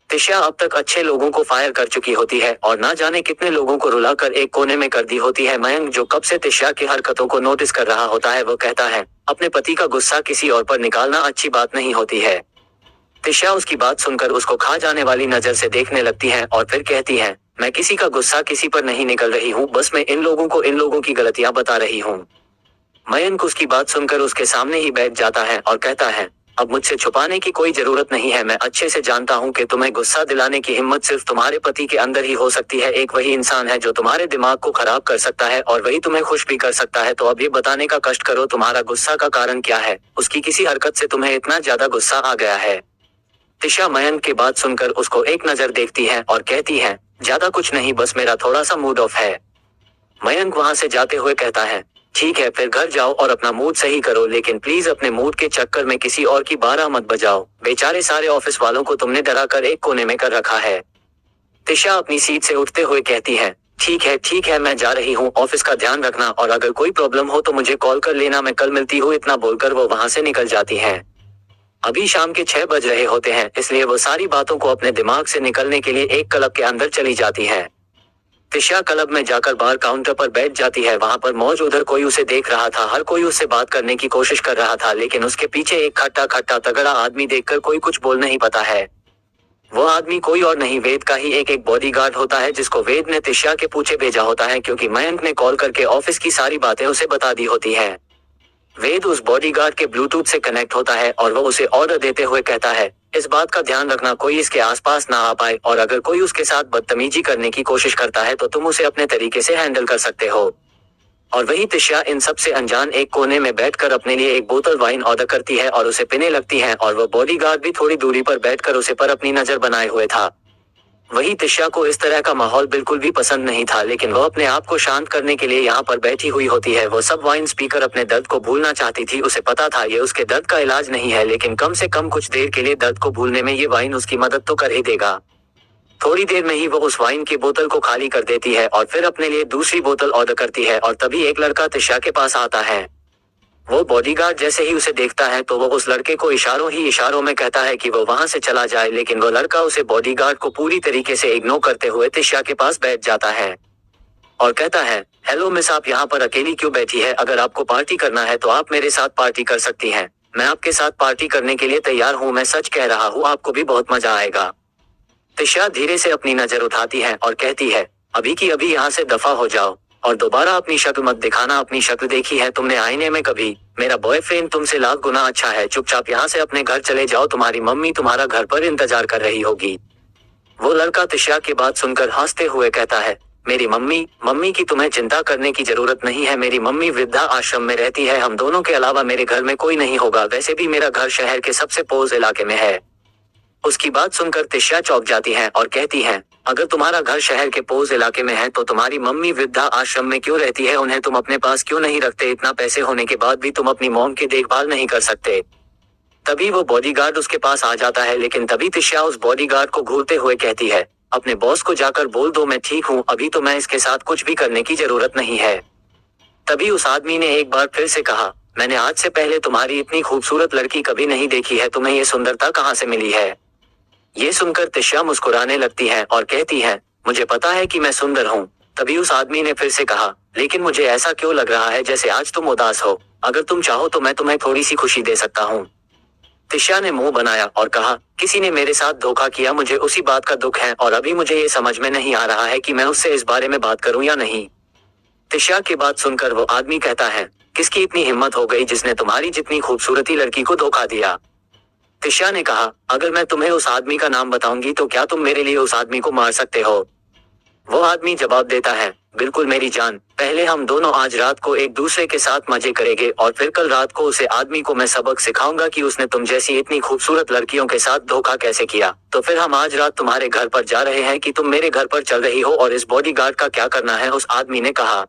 तिशा अब तक अच्छे लोगों को फायर कर चुकी होती है और ना जाने कितने लोगों को रुलाकर एक कोने में कर दी होती है। मयंक जो कब से तिशा की हरकतों को नोटिस कर रहा होता है वो कहता है, अपने पति का गुस्सा किसी और पर निकालना अच्छी बात नहीं होती है। तिशा उसकी बात सुनकर उसको खा जाने वाली नजर से देखने लगती है और फिर कहती है, मैं किसी का गुस्सा किसी पर नहीं निकल रही हूँ, बस मैं इन लोगों को इन लोगों की गलतियां बता रही हूँ। मयंक उसकी बात सुनकर उसके सामने ही बैठ जाता है और कहता है, अब मुझसे छुपाने की कोई जरूरत नहीं है, मैं अच्छे से जानता हूँ कि तुम्हें गुस्सा दिलाने की हिम्मत सिर्फ तुम्हारे पति के अंदर ही हो सकती है। एक वही इंसान है जो तुम्हारे दिमाग को खराब कर सकता है और वही तुम्हें खुश भी कर सकता है। तो अब ये बताने का कष्ट करो तुम्हारा गुस्सा का कारण क्या है, उसकी किसी हरकत से तुम्हें इतना ज्यादा गुस्सा आ गया है। तिशा मयंक की बात सुनकर उसको एक नजर देखती है और कहती है, ज्यादा कुछ नहीं, बस मेरा थोड़ा सा मूड ऑफ है। मयंक वहां से जाते हुए कहता है, ठीक है फिर घर जाओ और अपना मूड सही करो, लेकिन प्लीज अपने मूड के चक्कर में किसी और की बारह मत बजाओ, बेचारे सारे ऑफिस वालों को तुमने डरा कर एक कोने में कर रखा है। तिशा अपनी सीट से उठते हुए कहती है, ठीक है मैं जा रही हूँ, ऑफिस का ध्यान रखना और अगर कोई प्रॉब्लम हो तो मुझे कॉल कर लेना, मैं कल मिलती हूँ। इतना बोलकर वो वहां से निकल जाती है। अभी शाम के 6 बज रहे होते हैं, इसलिए वो सारी बातों को अपने दिमाग से निकलने के लिए एक क्लब के अंदर चली जाती है। तिशा क्लब में जाकर बार काउंटर पर बैठ जाती है। वहां पर मौज उधर कोई उसे देख रहा था, हर कोई उससे बात करने की कोशिश कर रहा था, लेकिन उसके पीछे एक खट्टा खट्टा तगड़ा आदमी देखकर कोई कुछ बोल नहीं पाता है। वो आदमी कोई और नहीं वेद का ही एक बॉडीगार्ड होता है, जिसको वेद ने तिशा के पूछे भेजा होता है क्योंकि मयंक ने कॉल करके ऑफिस की सारी बातें उसे बता दी होती है। वेद उस बॉडीगार्ड के ब्लूटूथ से कनेक्ट होता है और वो उसे ऑर्डर देते हुए कहता है, इस बात का ध्यान रखना कोई इसके आसपास ना आ पाए और अगर कोई उसके साथ बदतमीजी करने की कोशिश करता है तो तुम उसे अपने तरीके से हैंडल कर सकते हो। और वही तिशा इन सब से अनजान एक कोने में बैठकर अपने लिए एक बोतल वाइन ऑर्डर करती है और उसे पीने लगती है और वो बॉडीगार्ड भी थोड़ी दूरी पर बैठकर उसे पर अपनी नजर बनाए हुए था। वही तिशा को इस तरह का माहौल बिल्कुल भी पसंद नहीं था, लेकिन वो अपने आप को शांत करने के लिए यहाँ पर बैठी हुई होती है। वो सब वाइन स्पीकर अपने दर्द को भूलना चाहती थी। उसे पता था ये उसके दर्द का इलाज नहीं है, लेकिन कम से कम कुछ देर के लिए दर्द को भूलने में ये वाइन उसकी मदद तो कर ही देगा। थोड़ी देर में ही वो उस वाइन की बोतल को खाली कर देती है और फिर अपने लिए दूसरी बोतल ऑर्डर करती है और तभी एक लड़का तिशा के पास आता है। वो बॉडीगार्ड जैसे ही उसे देखता है तो वो उस लड़के को इशारों में कहता है कि वो वहां से चला जाए, लेकिन वो लड़का उसे बॉडीगार्ड को पूरी तरीके से इग्नोर करते हुए तिशा के पास बैठ जाता है और कहता है, हेलो मिस, आप यहाँ पर अकेली क्यों बैठी है? अगर आपको पार्टी करना है तो आप मेरे साथ पार्टी कर सकती हैं। मैं आपके साथ पार्टी करने के लिए तैयार हूँ, मैं सच कह रहा हूँ, आपको भी बहुत मजा आएगा। तिशा धीरे से अपनी नजर उठाती है और कहती है, अभी की अभी यहाँ से दफा हो जाओ और दोबारा अपनी शक्ल मत दिखाना। अपनी शक्ल देखी है तुमने आईने में कभी? मेरा बॉयफ्रेंड तुमसे लाख गुना अच्छा है। चुपचाप यहाँ से अपने घर चले जाओ, तुम्हारी मम्मी तुम्हारा घर पर इंतजार कर रही होगी। वो लड़का तिशा की बात सुनकर हंसते हुए कहता है, मेरी मम्मी की तुम्हें चिंता करने की जरूरत नहीं है। मेरी मम्मी वृद्धा आश्रम में रहती है। हम दोनों के अलावा मेरे घर में कोई नहीं होगा। वैसे भी मेरा घर शहर के सबसे पोज इलाके में है। उसकी बात सुनकर तिशा चौंक जाती है और कहती है, अगर तुम्हारा घर शहर के पोज इलाके में है तो तुम्हारी मम्मी वृद्धा आश्रम में क्यों रहती है? उन्हें तुम अपने पास क्यों नहीं रखते? इतना पैसे होने के बाद भी तुम अपनी मॉम की देखभाल नहीं कर सकते। तभी वो बॉडीगार्ड उसके पास आ जाता है, लेकिन तभी तिशा उस बॉडीगार्ड को घूरते हुए कहती है, अपने बॉस को जाकर बोल दो मैं ठीक हूँ, अभी तो मैं इसके साथ कुछ भी करने की जरूरत नहीं है। तभी उस आदमी ने एक बार फिर से कहा, मैंने आज से पहले तुम्हारी इतनी खूबसूरत लड़की कभी नहीं देखी है। तुम्हें ये सुंदरता कहाँ से मिली है? ये सुनकर तिशा मुस्कुराने लगती है और कहती है, मुझे पता है कि मैं सुंदर हूँ। तभी उस आदमी ने फिर से कहा, लेकिन मुझे ऐसा क्यों लग रहा है जैसे आज तुम उदास हो? अगर तुम चाहो तो मैं तुम्हें थोड़ी सी खुशी दे सकता हूँ। तिशा ने मुंह बनाया और कहा, किसी ने मेरे साथ धोखा किया, मुझे उसी बात का दुख है और अभी मुझे ये समझ में नहीं आ रहा है कि मैं उससे इस बारे में बात करूं या नहीं। तिशा की बात सुनकर वो आदमी कहता है, किसकी इतनी हिम्मत हो गई जिसने तुम्हारी जितनी खूबसूरती लड़की को धोखा दिया? तिशा ने कहा, अगर मैं तुम्हें उस आदमी का नाम बताऊंगी तो क्या तुम मेरे लिए उस आदमी को मार सकते हो? वो आदमी जवाब देता है, बिल्कुल मेरी जान, पहले हम दोनों आज रात को एक दूसरे के साथ मजे करेंगे और फिर कल रात को उसे आदमी को मैं सबक सिखाऊंगा कि उसने तुम जैसी इतनी खूबसूरत लड़कियों के साथ धोखा कैसे किया। तो फिर हम आज रात तुम्हारे घर पर जा रहे हैं कि तुम मेरे घर पर चल रही हो और इस बॉडीगार्ड का क्या करना है? उस आदमी ने कहा।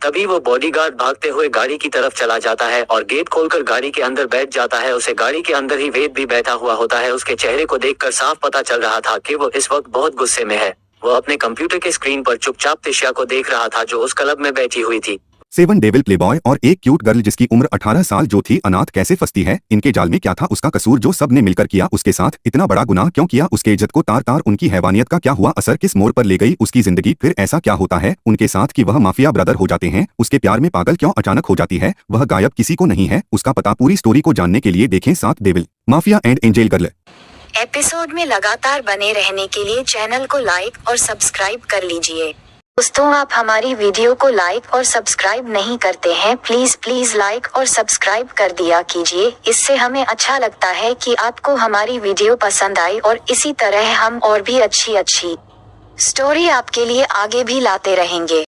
तभी वो बॉडीगार्ड भागते हुए गाड़ी की तरफ चला जाता है और गेट खोलकर गाड़ी के अंदर बैठ जाता है। उसे गाड़ी के अंदर ही वेद भी बैठा हुआ होता है। उसके चेहरे को देखकर साफ पता चल रहा था कि वो इस वक्त बहुत गुस्से में है। वो अपने कंप्यूटर के स्क्रीन पर चुपचाप तिशा को देख रहा था जो उस क्लब में बैठी हुई थी। 7 डेविल प्लेबॉय और एक क्यूट गर्ल जिसकी उम्र 18 साल जो थी अनाथ कैसे फंसती है? इनके जाल में क्या था? उसका कसूर जो सब ने मिलकर किया उसके साथ? इतना बड़ा गुनाह क्यों किया? उसके इज्जत को तार तार उनकी हैवानियत का क्या हुआ असर? किस मोड़ पर ले गई उसकी जिंदगी? फिर ऐसा क्या होता है उनके साथ कि वह माफिया ब्रदर हो जाते हैं? उसके प्यार में पागल क्यों अचानक हो जाती है? वह गायब किसी को नहीं है उसका पता। पूरी स्टोरी को जानने के लिए देखें 7 devil mafia and angel girl episode में लगातार बने रहने के लिए चैनल को लाइक और सब्सक्राइब कर लीजिए। दोस्तों, आप हमारी वीडियो को लाइक और सब्सक्राइब नहीं करते हैं, प्लीज लाइक और सब्सक्राइब कर दिया कीजिए। इससे हमें अच्छा लगता है कि आपको हमारी वीडियो पसंद आई और इसी तरह हम और भी अच्छी स्टोरी आपके लिए आगे भी लाते रहेंगे।